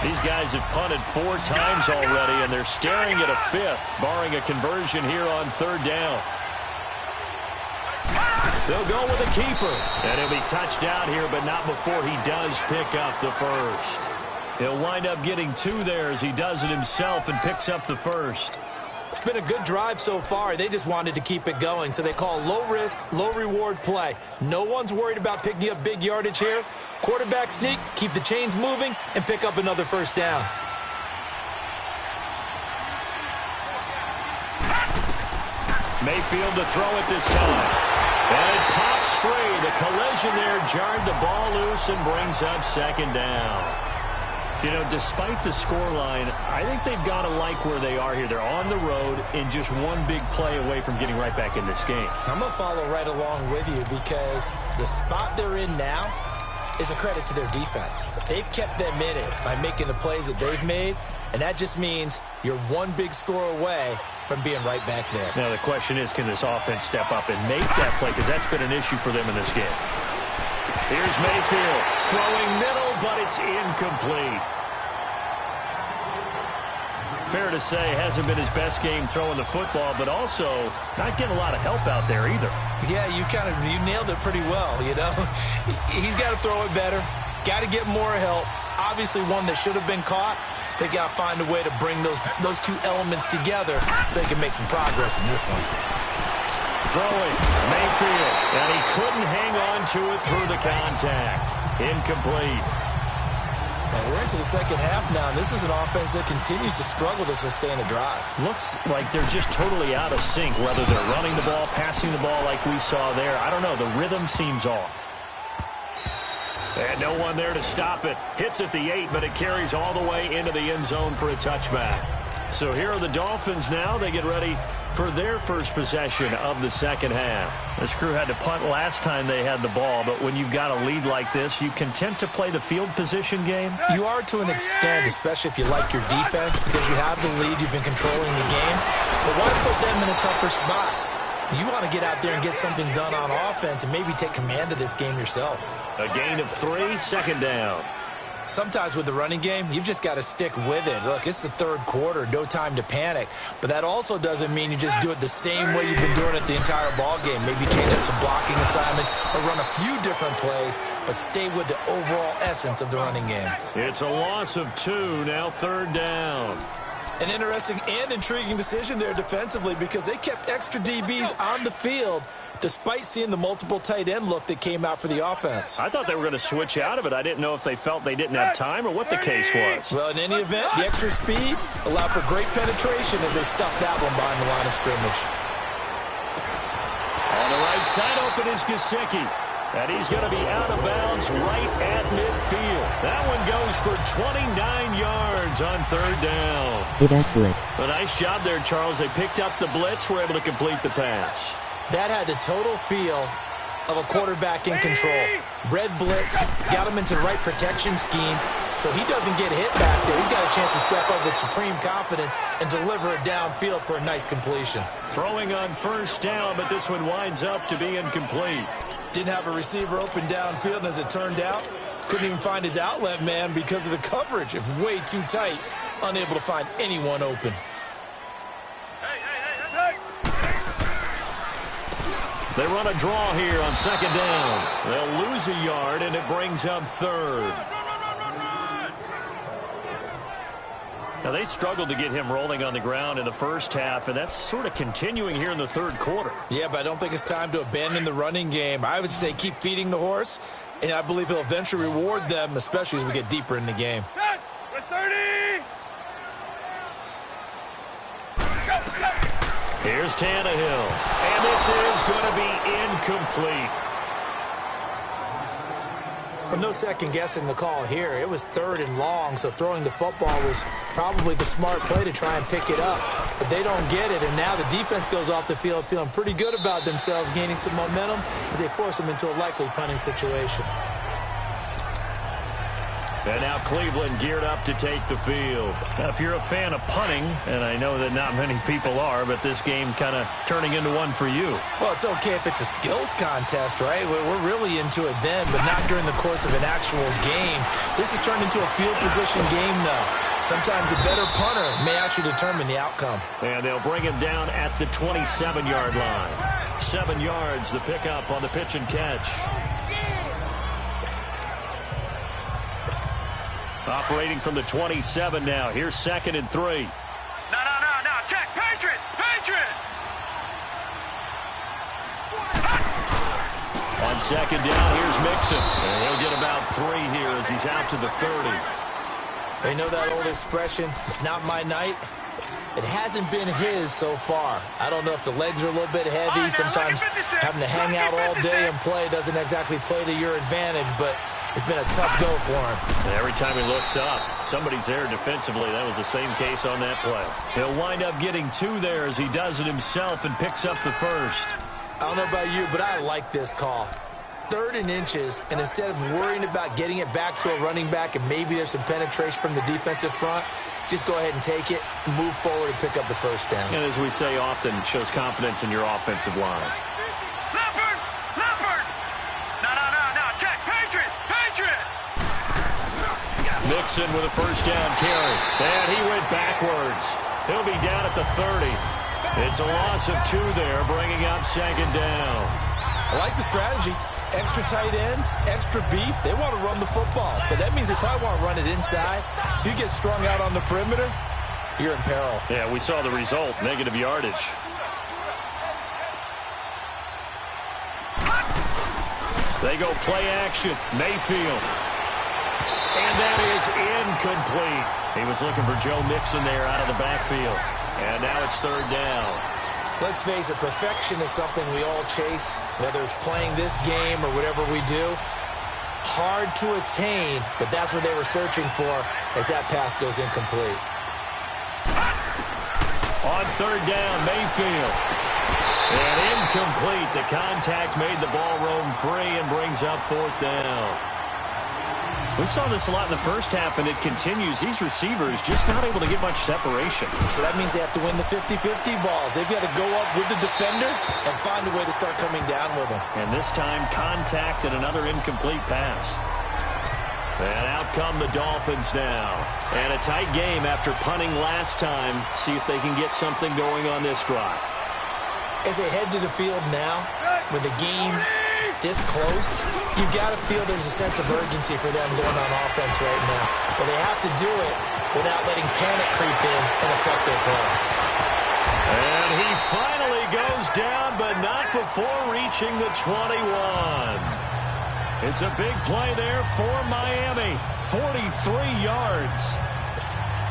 These guys have punted 4 times already, and they're staring at a 5th, barring a conversion here on 3rd down. They'll go with a keeper, and he'll be touched out here, but not before he does pick up the first. He'll wind up getting 2 there as he does it himself and picks up the first. It's been a good drive so far. They just wanted to keep it going, so they call low-risk, low-reward play. No one's worried about picking up big yardage here. Quarterback sneak, keep the chains moving, and pick up another first down. Mayfield to throw it this time. And it pops free. The collision there jarred the ball loose and brings up 2nd down. You know, despite the scoreline, I think they've got to like where they are here. They're on the road and just one big play away from getting right back in this game. I'm going to follow right along with you because the spot they're in now is a credit to their defense. They've kept them in it by making the plays that they've made, and that just means you're one big score away from being right back there. Now the question is, can this offense step up and make that play? Because that's been an issue for them in this game. Here's Mayfield throwing middle, but it's incomplete. Fair to say, hasn't been his best game throwing the football, but also not getting a lot of help out there either. Yeah, you nailed it pretty well, you know. He's got to throw it better, got to get more help. Obviously one that should have been caught. They got to find a way to bring those 2 elements together so they can make some progress in this one. Throwing, Mayfield, and he couldn't hang on to it through the contact. Incomplete. And we're into the second half now, and this is an offense that continues to struggle to sustain a drive. Looks like they're just totally out of sync, whether they're running the ball, passing the ball like we saw there. I don't know. The rhythm seems off. And no one there to stop it. Hits at the 8, but it carries all the way into the end zone for a touchback. So here are the Dolphins now. They get ready for their first possession of the second half. This crew had to punt last time they had the ball, but when you've got a lead like this, you content to play the field position game? You are to an extent, especially if you like your defense, because you have the lead, you've been controlling the game. But why put them in a tougher spot? You want to get out there and get something done on offense and maybe take command of this game yourself. A gain of 3, 2nd down. Sometimes with the running game, you've just got to stick with it. Look, it's the 3rd quarter, no time to panic. But that also doesn't mean you just do it the same way you've been doing it the entire ball game. Maybe change up some blocking assignments or run a few different plays, but stay with the overall essence of the running game. It's a loss of 2, now 3rd down. An interesting and intriguing decision there defensively because they kept extra DBs on the field despite seeing the multiple tight end look that came out for the offense. I thought they were going to switch out of it. I didn't know if they felt they didn't have time or what the case was. Well, in any event, the extra speed allowed for great penetration as they stuffed that one behind the line of scrimmage. On the right side open is Gesicki. And he's going to be out of bounds right at midfield. That one goes for 29 yards on 3rd down. It is lit. A nice job there, Charles. They picked up the blitz, were able to complete the pass. That had the total feel of a quarterback in control. Red blitz, got him into the right protection scheme, so he doesn't get hit back there. He's got a chance to step up with supreme confidence and deliver it downfield for a nice completion. Throwing on 1st down, but this one winds up to be incomplete. Didn't have a receiver open downfield, and as it turned out, couldn't even find his outlet man because of the coverage. It's way too tight, unable to find anyone open. They run a draw here on 2nd down. They'll lose a yard, and it brings up 3rd. Now, they struggled to get him rolling on the ground in the first half, and that's sort of continuing here in the third quarter. Yeah, but I don't think it's time to abandon the running game. I would say keep feeding the horse, and I believe he'll eventually reward them, especially as we get deeper in the game. 30! Here's Tannehill, and this is going to be incomplete. Well, no second guessing the call here. It was 3rd and long, so throwing the football was probably the smart play to try and pick it up. But they don't get it, and now the defense goes off the field feeling pretty good about themselves, gaining some momentum as they force them into a likely punting situation. And now Cleveland geared up to take the field. Now, if you're a fan of punting, and I know that not many people are, but this game kind of turning into one for you. Well, it's okay if it's a skills contest, right? We're really into it then, but not during the course of an actual game. This has turned into a field position game now. Sometimes a better punter may actually determine the outcome. And they'll bring him down at the 27-yard line. 7 yards, the pickup on the pitch and catch. Operating from the 27 now. Here's 2nd and 3. No. Check. Patriot! On 2nd down, here's Mixon. And he'll get about 3 here as he's out to the 30. They know that old expression, it's not my night. It hasn't been his so far. I don't know if the legs are a little bit heavy. Sometimes having to hang out all day and play doesn't exactly play to your advantage, but it's been a tough go for him. And every time he looks up, somebody's there defensively. That was the same case on that play. He'll wind up getting 2 there as he does it himself and picks up the first. I don't know about you, but I like this call. 3rd and inches, and instead of worrying about getting it back to a running back and maybe there's some penetration from the defensive front, just go ahead and take it, move forward, and pick up the first down. And as we say often, it shows confidence in your offensive line. Leopard! No. Check. Patriot! Mixon with a first down carry. And he went backwards. He'll be down at the 30. It's a loss of 2 there, bringing up 2nd down. I like the strategy. Extra tight ends, extra beef. They want to run the football, but that means they probably want to run it inside. If you get strung out on the perimeter, you're in peril. Yeah, we saw the result, negative yardage. They go play action. Mayfield. And that is incomplete. He was looking for Joe Mixon there out of the backfield. And now it's 3rd down. Let's face it, perfection is something we all chase, whether it's playing this game or whatever we do. Hard to attain, but that's what they were searching for as that pass goes incomplete. On 3rd down, Mayfield. And incomplete. The contact made the ball roam free and brings up 4th down. We saw this a lot in the first half, and it continues. These receivers just not able to get much separation. So that means they have to win the 50-50 balls. They've got to go up with the defender and find a way to start coming down with them. And this time, contact and another incomplete pass. And out come the Dolphins now. And a tight game after punting last time. See if they can get something going on this drive. As they head to the field now, with the game this close, you've got to feel there's a sense of urgency for them going on offense right now. But they have to do it without letting panic creep in and affect their play. And he finally goes down, but not before reaching the 21. It's a big play there for Miami. 43 yards.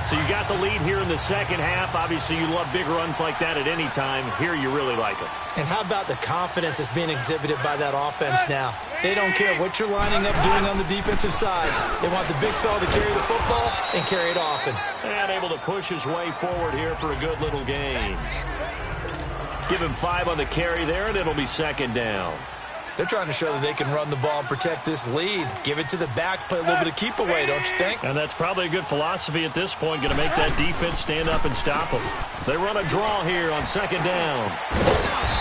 So you got the lead here in the second half. Obviously, you love big runs like that at any time. Here, you really like them. And how about the confidence that's being exhibited by that offense now? They don't care what you're lining up doing on the defensive side. They want the big fella to carry the football and carry it often. And able to push his way forward here for a good little gain. Give him 5 on the carry there, and it'll be 2nd down. They're trying to show that they can run the ball and protect this lead. Give it to the backs, play a little bit of keep away, don't you think? And that's probably a good philosophy at this point, going to make that defense stand up and stop them. They run a draw here on 2nd down.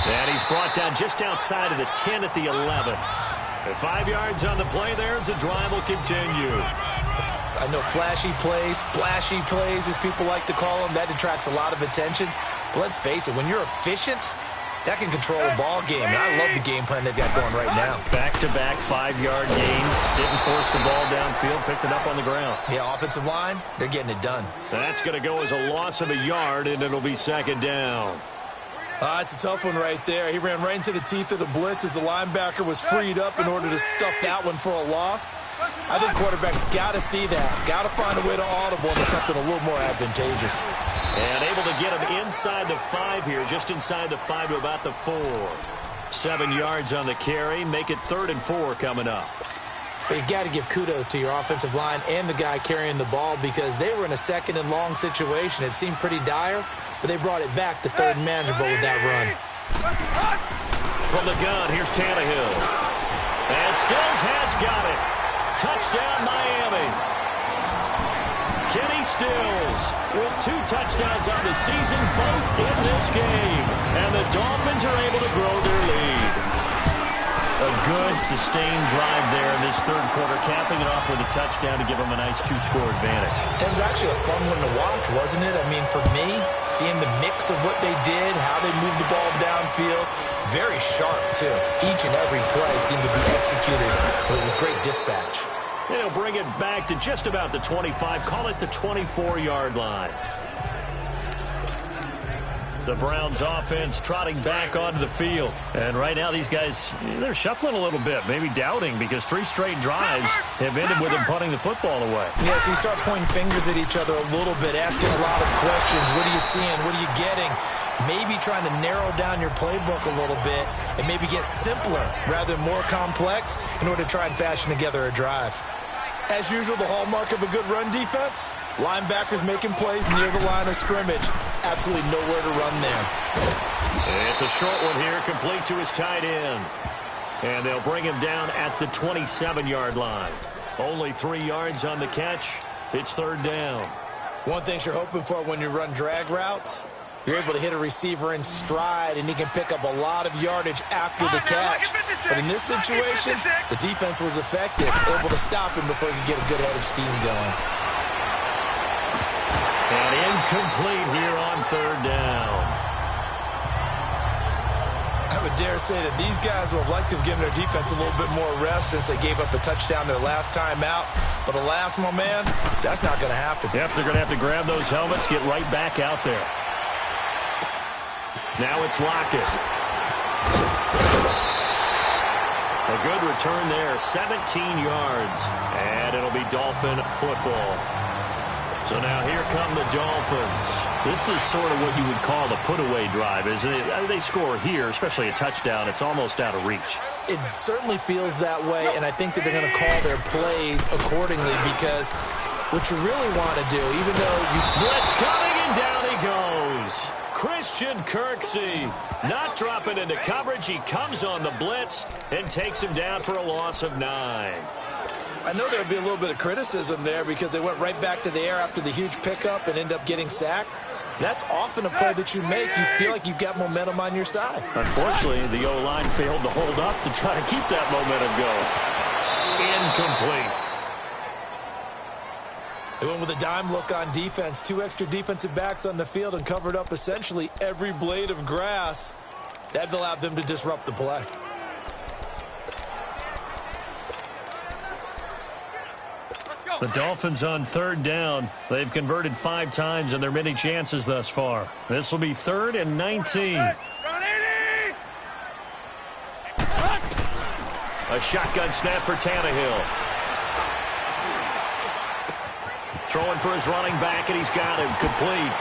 And he's brought down just outside of the 10 at the 11. And 5 yards on the play there as the drive will continue. I know flashy plays, splashy plays, as people like to call them, that attracts a lot of attention. But let's face it, when you're efficient, That can control a ball game, and I love the game plan they've got going right now. Back-to-back 5-yard gains. Didn't force the ball downfield. Picked it up on the ground. Yeah, offensive line, they're getting it done. That's going to go as a loss of a yard, and it'll be second down. It's a tough one right there. He ran right into the teeth of the blitz as the linebacker was freed up in order to stuff that one for a loss. I think quarterbacks got to see that. Got to find a way to audible into something a little more advantageous. And able to get him inside the 5 here, just inside the 5 to about the 4. 7 yards on the carry. Make it 3rd and 4 coming up. But you got to give kudos to your offensive line and the guy carrying the ball because they were in a 2nd and long situation. It seemed pretty dire, but they brought it back to 3rd and manageable with that run. From the gun, here's Tannehill. And Stills has got it. Touchdown, Miami. Kenny Stills with 2 touchdowns on the season, both in this game. And the Dolphins are able to grow their lead. A good, sustained drive there in this 3rd quarter, capping it off with a touchdown to give them a nice 2-score advantage. It was actually a fun one to watch, wasn't it? I mean, for me, seeing the mix of what they did, how they moved the ball downfield, very sharp, too. Each and every play seemed to be executed with great dispatch. They'll bring it back to just about the 25, call it the 24-yard line. The Browns offense trotting back onto the field. And right now these guys, they're shuffling a little bit, maybe doubting because 3 straight drives have ended with them punting the football away. Yeah, so you start pointing fingers at each other a little bit, asking a lot of questions. What are you seeing? What are you getting? Maybe trying to narrow down your playbook a little bit and maybe get simpler rather than more complex in order to try and fashion together a drive. As usual, the hallmark of a good run defense, linebackers making plays near the line of scrimmage. Absolutely nowhere to run there. It's a short one here, complete to his tight end. And they'll bring him down at the 27-yard line. Only 3 yards on the catch. It's 3rd down. One thing you're hoping for when you run drag routes, you're able to hit a receiver in stride, and he can pick up a lot of yardage after the catch. But in this situation, the defense was effective, able to stop him before he could get a good head of steam going. And incomplete here on 3rd down. I would dare say that these guys would have liked to have given their defense a little bit more rest since they gave up a touchdown their last time out. But alas, my man, that's not going to happen. Yep, they're going to have to grab those helmets, get right back out there. Now it's Lockett. A good return there, 17 yards. And it'll be Dolphin football. So now here come the Dolphins. This is sort of what you would call the put-away drive, isn't it? They score here, especially a touchdown. It's almost out of reach. It certainly feels that way, and I think that they're going to call their plays accordingly because what you really want to do, even though you... Blitz coming, and down he goes. Christian Kirksey not dropping into coverage. He comes on the blitz and takes him down for a loss of 9. I know there'd be a little bit of criticism there because they went right back to the air after the huge pickup and end up getting sacked. That's often a play that you make. You feel like you've got momentum on your side. Unfortunately, the O-line failed to hold up to try to keep that momentum going. Incomplete. They went with a dime look on defense. 2 extra defensive backs on the field and covered up essentially every blade of grass. That allowed them to disrupt the play. The Dolphins on 3rd down. They've converted 5 times in their many chances thus far. This will be 3rd and 19. A shotgun snap for Tannehill. Throwing for his running back, and he's got him complete.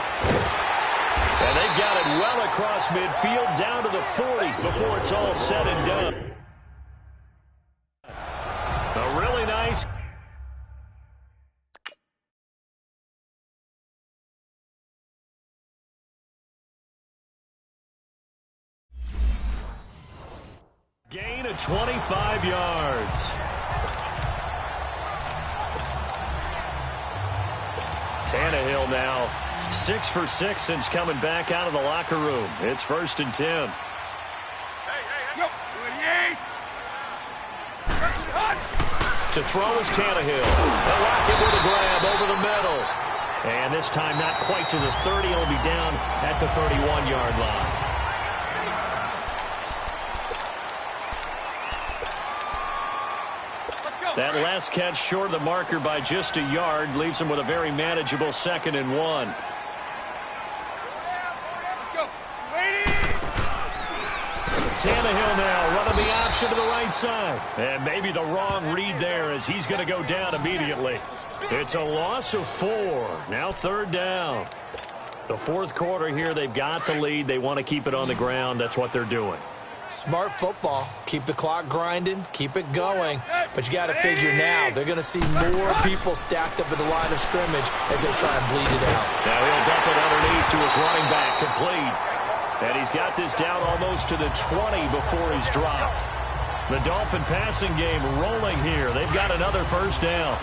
And they've got it well across midfield, down to the 40 before it's all said and done. A really nice... Gain of 25 yards. Tannehill now 6 for 6 since coming back out of the locker room. It's 1st and 10. To throw is Tannehill. And Lockett with a grab over the middle. And this time not quite to the 30. It'll be down at the 31-yard line. That last catch short of the marker by just a yard leaves him with a very manageable 2nd and 1. Let's go. Tannehill now running the option to the right side. And maybe the wrong read there as he's going to go down immediately. It's a loss of 4. Now 3rd down. The 4th quarter here, they've got the lead. They want to keep it on the ground. That's what they're doing. Smart football. Keep the clock grinding. Keep it going. But you got to figure now they're going to see more people stacked up at the line of scrimmage as they try and bleed it out. Now he'll dump it underneath to his running back, complete. And he's got this down almost to the 20 before he's dropped. The Dolphin passing game rolling here. They've got another 1st down.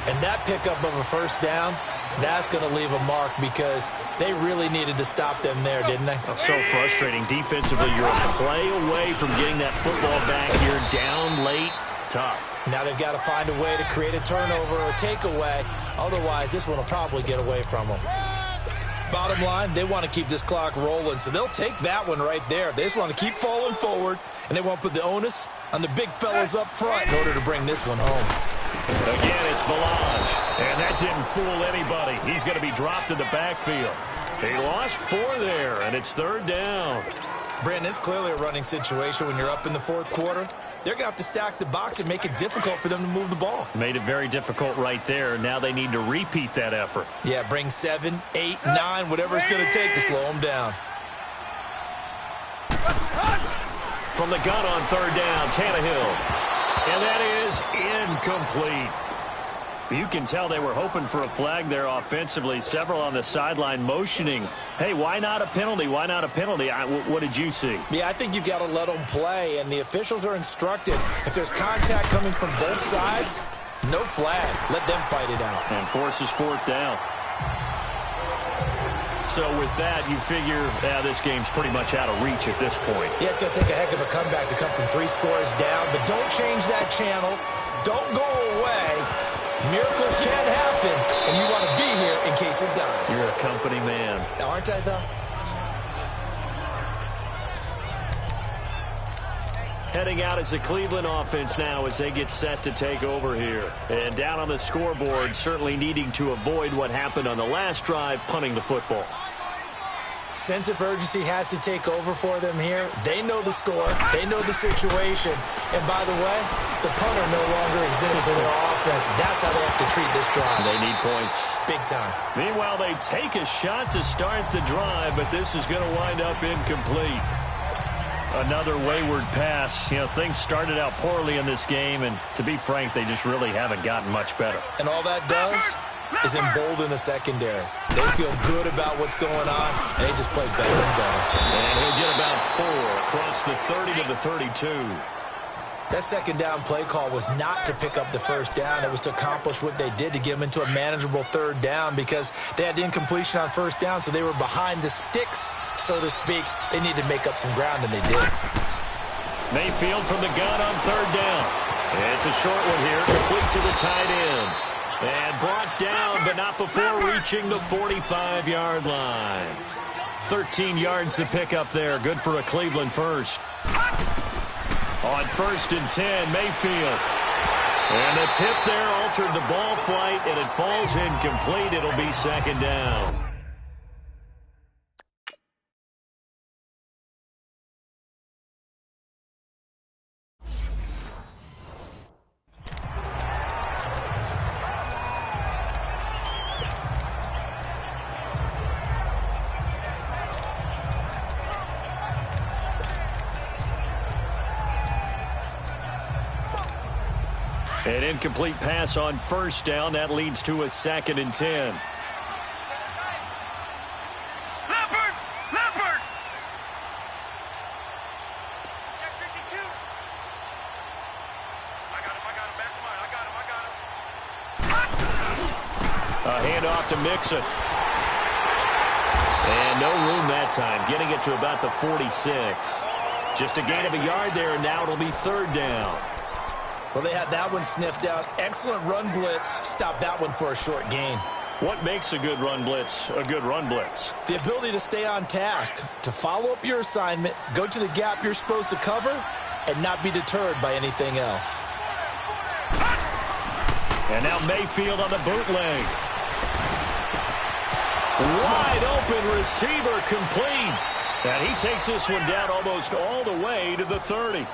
And that pickup of a 1st down, that's going to leave a mark because they really needed to stop them there, didn't they? Oh, so frustrating. Defensively, you're a play away from getting that football back here. Down late, tough. Now they've got to find a way to create a turnover or takeaway. Otherwise, this one will probably get away from them. Bottom line, they want to keep this clock rolling, so they'll take that one right there. They just want to keep falling forward, and they want to put the onus on the big fellas up front in order to bring this one home. Again, it's Balaj, and that didn't fool anybody. He's going to be dropped in the backfield. He lost 4 there, and it's 3rd down. Brandon, it's clearly a running situation when you're up in the 4th quarter. They're going to have to stack the box and make it difficult for them to move the ball. Made it very difficult right there. Now they need to repeat that effort. Yeah, bring 7, 8, 9, whatever it's going to take to slow them down. From the gun on 3rd down, Tannehill. And that is incomplete. You can tell they were hoping for a flag there offensively. Several on the sideline motioning. Hey, why not a penalty? Why not a penalty? What did you see? Yeah, I think you've got to let them play, and the officials are instructed. If there's contact coming from both sides, no flag. Let them fight it out. And forces 4th down. So with that, you figure this game's pretty much out of reach at this point. Yeah, it's going to take a heck of a comeback to come from 3 scores down, but don't change that channel. Don't go away. Miracles can happen, and you want to be here in case it does. You're a company man. Aren't I, though? Heading out as the Cleveland offense now as they get set to take over here. And down on the scoreboard, certainly needing to avoid what happened on the last drive, punting the football. Sense of urgency has to take over for them here. They know the score. They know the situation. And by the way, the punter no longer exists for their offense. That's how they have to treat this drive. They need points. Big time. Meanwhile, they take a shot to start the drive, but this is going to wind up incomplete. Another wayward pass. You know, things started out poorly in this game, and to be frank, they just really haven't gotten much better. And all that does is embolden the secondary. They feel good about what's going on, and they just play better and better. And he'll get about 4 across the 30 to the 32. That 2nd down play call was not to pick up the 1st down. It was to accomplish what they did, to get them into a manageable 3rd down, because they had the incompletion on 1st down, so they were behind the sticks, so to speak. They needed to make up some ground, and they did. Mayfield from the gun on 3rd down. It's a short one here, complete to the tight end. And brought down, but not before reaching the 45-yard line. 13 yards to pick up there. Good for a Cleveland first. On 1st and 10, Mayfield. And the tip there altered the ball flight, and it falls incomplete. It'll be 2nd down. An incomplete pass on 1st down. That leads to a 2nd and 10. Leopard! Leopard! Check 52. I got him. Back to mine. I got him. A handoff to Mixon. And no room that time. Getting it to about the 46. Just a gain of a yard there, and now it'll be 3rd down. Well, they had that one sniffed out. Excellent run blitz. Stop that one for a short gain. What makes a good run blitz a good run blitz? The ability to stay on task, to follow up your assignment, go to the gap you're supposed to cover, and not be deterred by anything else. And now Mayfield on the bootleg. Wide open receiver complete. And he takes this one down almost all the way to the 30.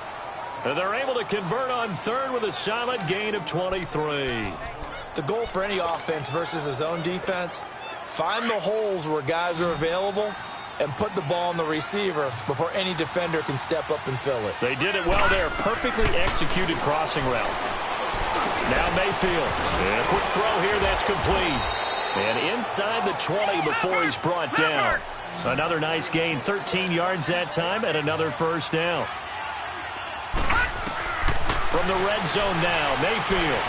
And they're able to convert on third with a solid gain of 23. The goal for any offense versus a zone defense, find the holes where guys are available and put the ball on the receiver before any defender can step up and fill it. They did it well there. Perfectly executed crossing route. Now Mayfield. And a quick throw here that's complete. And inside the 20 before he's brought down. Another nice gain, 13 yards that time, and another first down. From the red zone now, Mayfield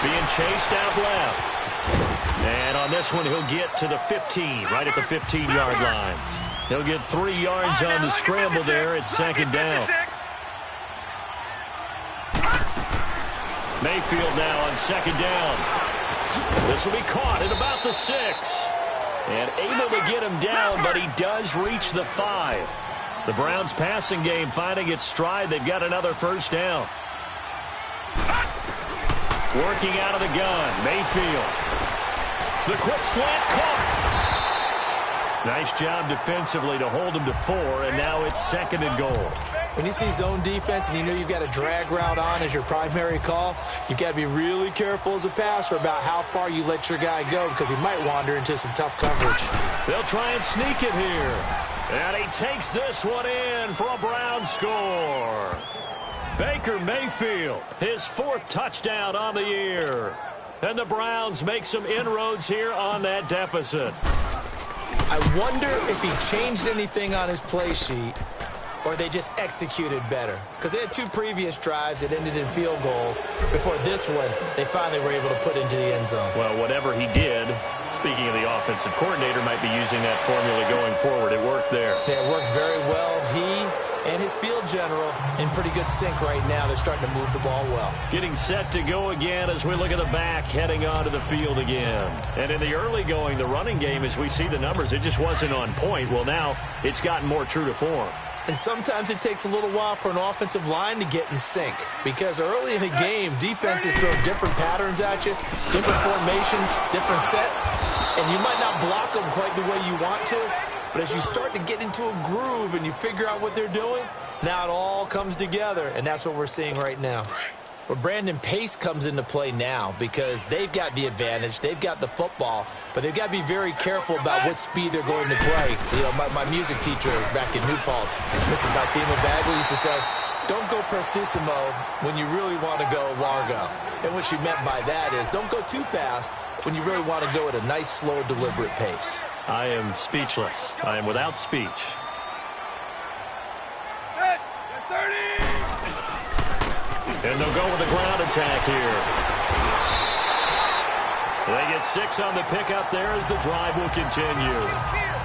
being chased out left. And on this one, he'll get to the 15, right at the 15-yard line. He'll get 3 yards on the scramble there at second down. Mayfield now on second down. This will be caught at about the 6. And able to get him down, but he does reach the 5. The Browns passing game finding its stride. They've got another first down. Working out of the gun, Mayfield. The quick slant caught. Nice job defensively to hold him to 4, and now it's second and goal. When you see zone defense and you know you've got a drag route on as your primary call, you've got to be really careful as a passer about how far you let your guy go because he might wander into some tough coverage. They'll try and sneak it here. And he takes this one in for a Brown score. Baker Mayfield, his 4th touchdown on the year. And the Browns make some inroads here on that deficit. I wonder if he changed anything on his play sheet or they just executed better. Because they had 2 previous drives that ended in field goals. Before this one, they finally were able to put into the end zone. Well, whatever he did, speaking of the offensive coordinator, might be using that formula going forward. It worked there. Yeah, it works very well. He and his field general in pretty good sync right now. They're starting to move the ball well. Getting set to go again as we look at the back, heading onto the field again. And in the early going, the running game, as we see the numbers, it just wasn't on point. Well, now it's gotten more true to form. And sometimes it takes a little while for an offensive line to get in sync because early in the game, defenses throw different patterns at you, different formations, different sets, and you might not block them quite the way you want to, but as you start to get into a groove and you figure out what they're doing, now it all comes together, and that's what we're seeing right now. Well, Brandon, pace comes into play now because they've got the advantage. They've got the football, but they've got to be very careful about what speed they're going to play. You know, my music teacher back in New Paltz, Mrs. Bathema Bagley, used to say, don't go prestissimo when you really want to go largo. And what she meant by that is don't go too fast when you really want to go at a nice, slow, deliberate pace. I am speechless. I am without speech. And they'll go with the ground attack here. They get 6 on the pickup there as the drive will continue.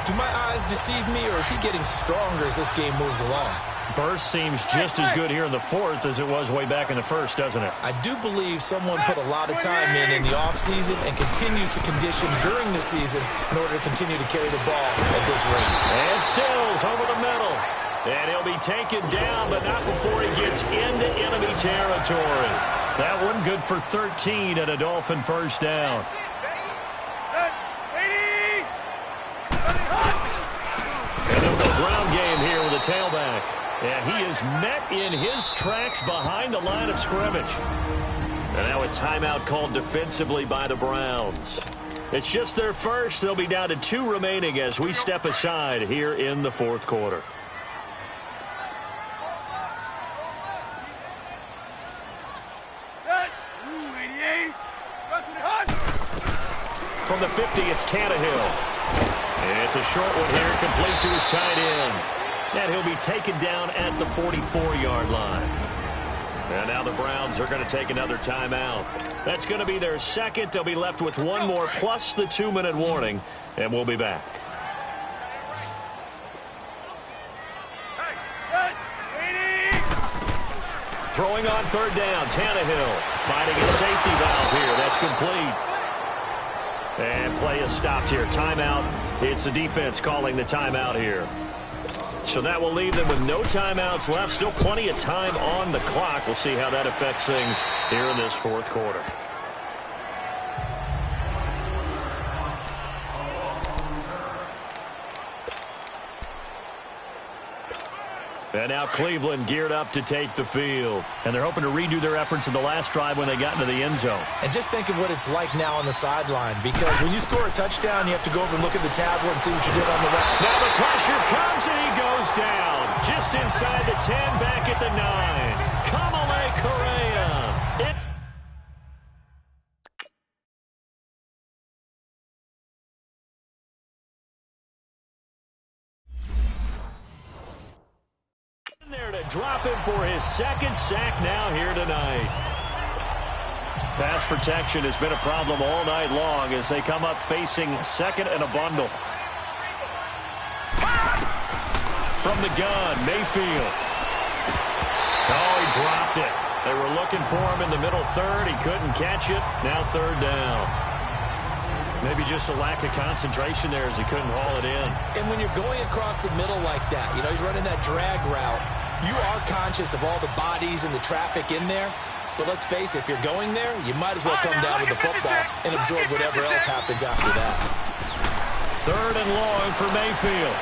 Do my eyes deceive me, or is he getting stronger as this game moves along? Burst seems just as good here in the 4th as it was way back in the 1st, doesn't it? I do believe someone put a lot of time in the offseason and continues to condition during the season in order to continue to carry the ball at this rate. And Stills over the middle. And he'll be taken down, but not before he gets into enemy territory. That one good for 13 and a Dolphin first down. And they'll go ground game here with a tailback. And he is met in his tracks behind the line of scrimmage. And now a timeout called defensively by the Browns. It's just their first. They'll be down to 2 remaining as we step aside here in the 4th quarter. From the 50, it's Tannehill. It's a short one here, complete to his tight end. And he'll be taken down at the 44-yard line. And now the Browns are going to take another timeout. That's going to be their second. They'll be left with 1 more plus the 2-minute warning, and we'll be back. Throwing on 3rd down, Tannehill finding a safety valve here. That's complete. And play is stopped here. Timeout. It's the defense calling the timeout here. So that will leave them with no timeouts left. Still plenty of time on the clock. We'll see how that affects things here in this 4th quarter. And now Cleveland geared up to take the field. And they're hoping to redo their efforts in the last drive when they got into the end zone. And just think of what it's like now on the sideline, because when you score a touchdown, you have to go over and look at the tablet and see what you did on the way. Now the pressure comes and he goes down. Just inside the 10, back at the 9. Kamale Correa. There to drop him for his second sack now here tonight. Pass protection has been a problem all night long as they come up facing second and a bundle. From the gun, Mayfield. Oh, he dropped it. They were looking for him in the middle third. He couldn't catch it. Now third down. Maybe just a lack of concentration there as he couldn't haul it in. And when you're going across the middle like that, you know, he's running that drag route, you are conscious of all the bodies and the traffic in there. But let's face it, if you're going there, you might as well come down with the football and absorb whatever else happens after that. Third and long for Mayfield.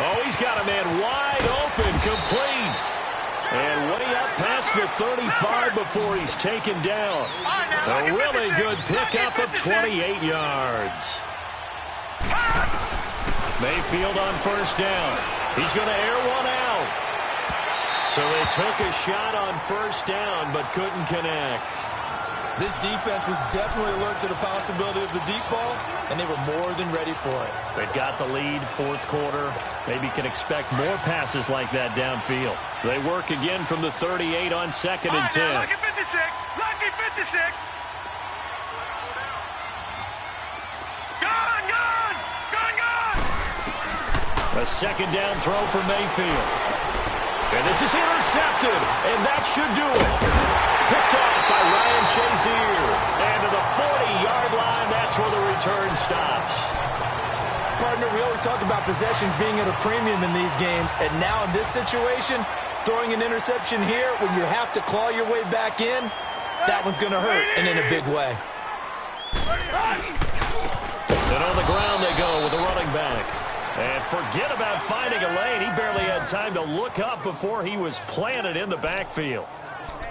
Oh, he's got a man wide open, complete. And way up past the 35 before he's taken down. A really good pickup of 28 yards. Mayfield on first down. He's going to air one out. So they took a shot on first down but couldn't connect. This defense was definitely alert to the possibility of the deep ball, and they were more than ready for it. They've got the lead, fourth quarter. Maybe can expect more passes like that downfield. They work again from the 38 on second and 10. Lucky 56. Lucky 56. Gone, gone. Gone, gone. A second down throw for Mayfield. And this is intercepted, and that should do it. Picked off by Ryan Shazier. And to the 40-yard line, that's where the return stops. Partner, we always talk about possessions being at a premium in these games, and now in this situation, throwing an interception here when you have to claw your way back in, that one's going to hurt, and in a big way. And on the ground they go with the running back. And forget about finding a lane. He barely had time to look up before he was planted in the backfield.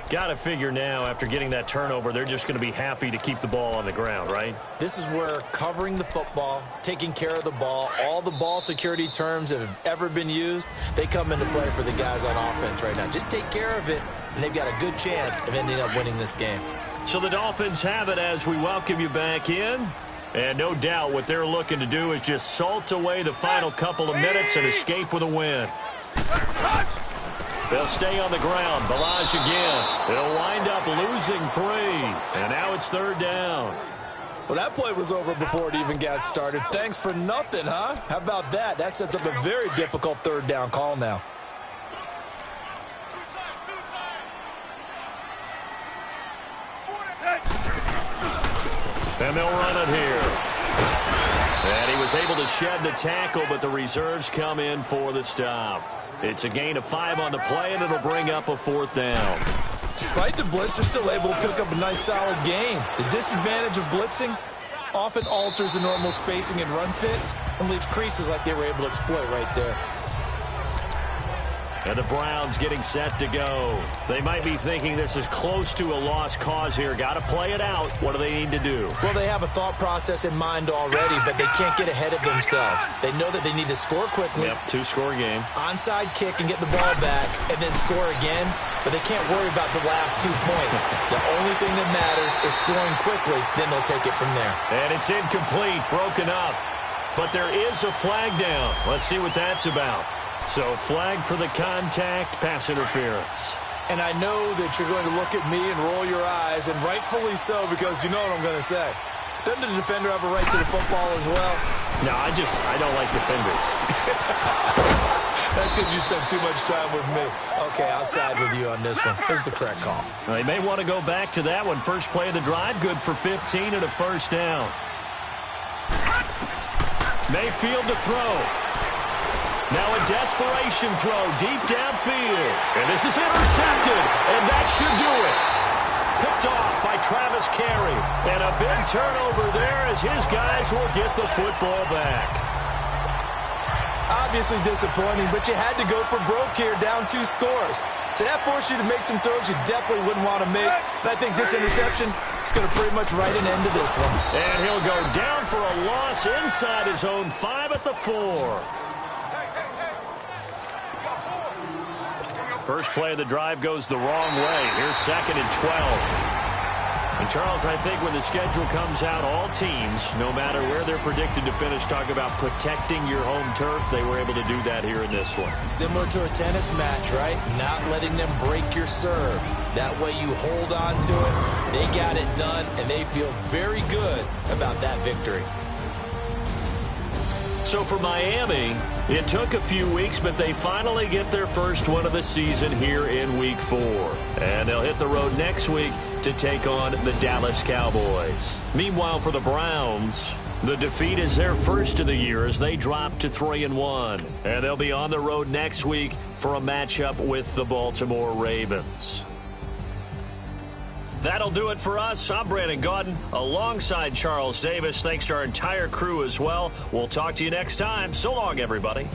Got to figure now, after getting that turnover, they're just going to be happy to keep the ball on the ground, right? This is where covering the football, taking care of the ball, all the ball security terms that have ever been used, they come into play for the guys on offense right now. Just take care of it, and they've got a good chance of ending up winning this game. So the Dolphins have it as we welcome you back in. And no doubt what they're looking to do is just salt away the final couple of minutes and escape with a win. They'll stay on the ground. Balaj again. It'll wind up losing 3. And now it's third down. Well, that play was over before it even got started. Thanks for nothing, huh? How about that? That sets up a very difficult third down call now. And they'll run it here. And he was able to shed the tackle, but the reserves come in for the stop. It's a gain of 5 on the play, and it'll bring up a fourth down. Despite the blitz, they're still able to pick up a nice, solid gain. The disadvantage of blitzing often alters the normal spacing and run fits and leaves creases like they were able to exploit right there. And the Browns getting set to go. They might be thinking this is close to a lost cause here. Got to play it out. What do they need to do? Well, they have a thought process in mind already, but they can't get ahead of themselves. They know that they need to score quickly. Yep, 2-score game. Onside kick and get the ball back and then score again, but they can't worry about the last 2 points. The only thing that matters is scoring quickly, then they'll take it from there. And it's incomplete, broken up. But there is a flag down. Let's see what that's about. So flag for the contact, pass interference. And I know that you're going to look at me and roll your eyes, and rightfully so, because you know what I'm going to say. Doesn't the defender have a right to the football as well? No, I don't like defenders. That's because you spend too much time with me. Okay, I'll side with you on this one. Here's the correct call. They may want to go back to that one. First play of the drive, good for 15 and a first down. Mayfield to throw. Now a desperation throw deep downfield. And this is intercepted, and that should do it. Picked off by Travis Carey. And a big turnover there as his guys will get the football back. obviously disappointing, but you had to go for broke here, down 2 scores. So that forced you to make some throws you definitely wouldn't want to make. And I think this interception is going to pretty much write an end to this one. And he'll go down for a loss inside his own 5 at the 4. First play of the drive goes the wrong way. Here's 2nd and 12. And, Charles, I think when the schedule comes out, all teams, no matter where they're predicted to finish, talk about protecting your home turf. They were able to do that here in this one. Similar to a tennis match, right? Not letting them break your serve. That way you hold on to it. They got it done, and they feel very good about that victory. So for Miami, it took a few weeks, but they finally get their first one of the season here in Week 4. And they'll hit the road next week to take on the Dallas Cowboys. Meanwhile, for the Browns, the defeat is their first of the year as they drop to 3-1. And they'll be on the road next week for a matchup with the Baltimore Ravens. That'll do it for us. I'm Brandon Gaudin alongside Charles Davis. Thanks to our entire crew as well. We'll talk to you next time. So long, everybody.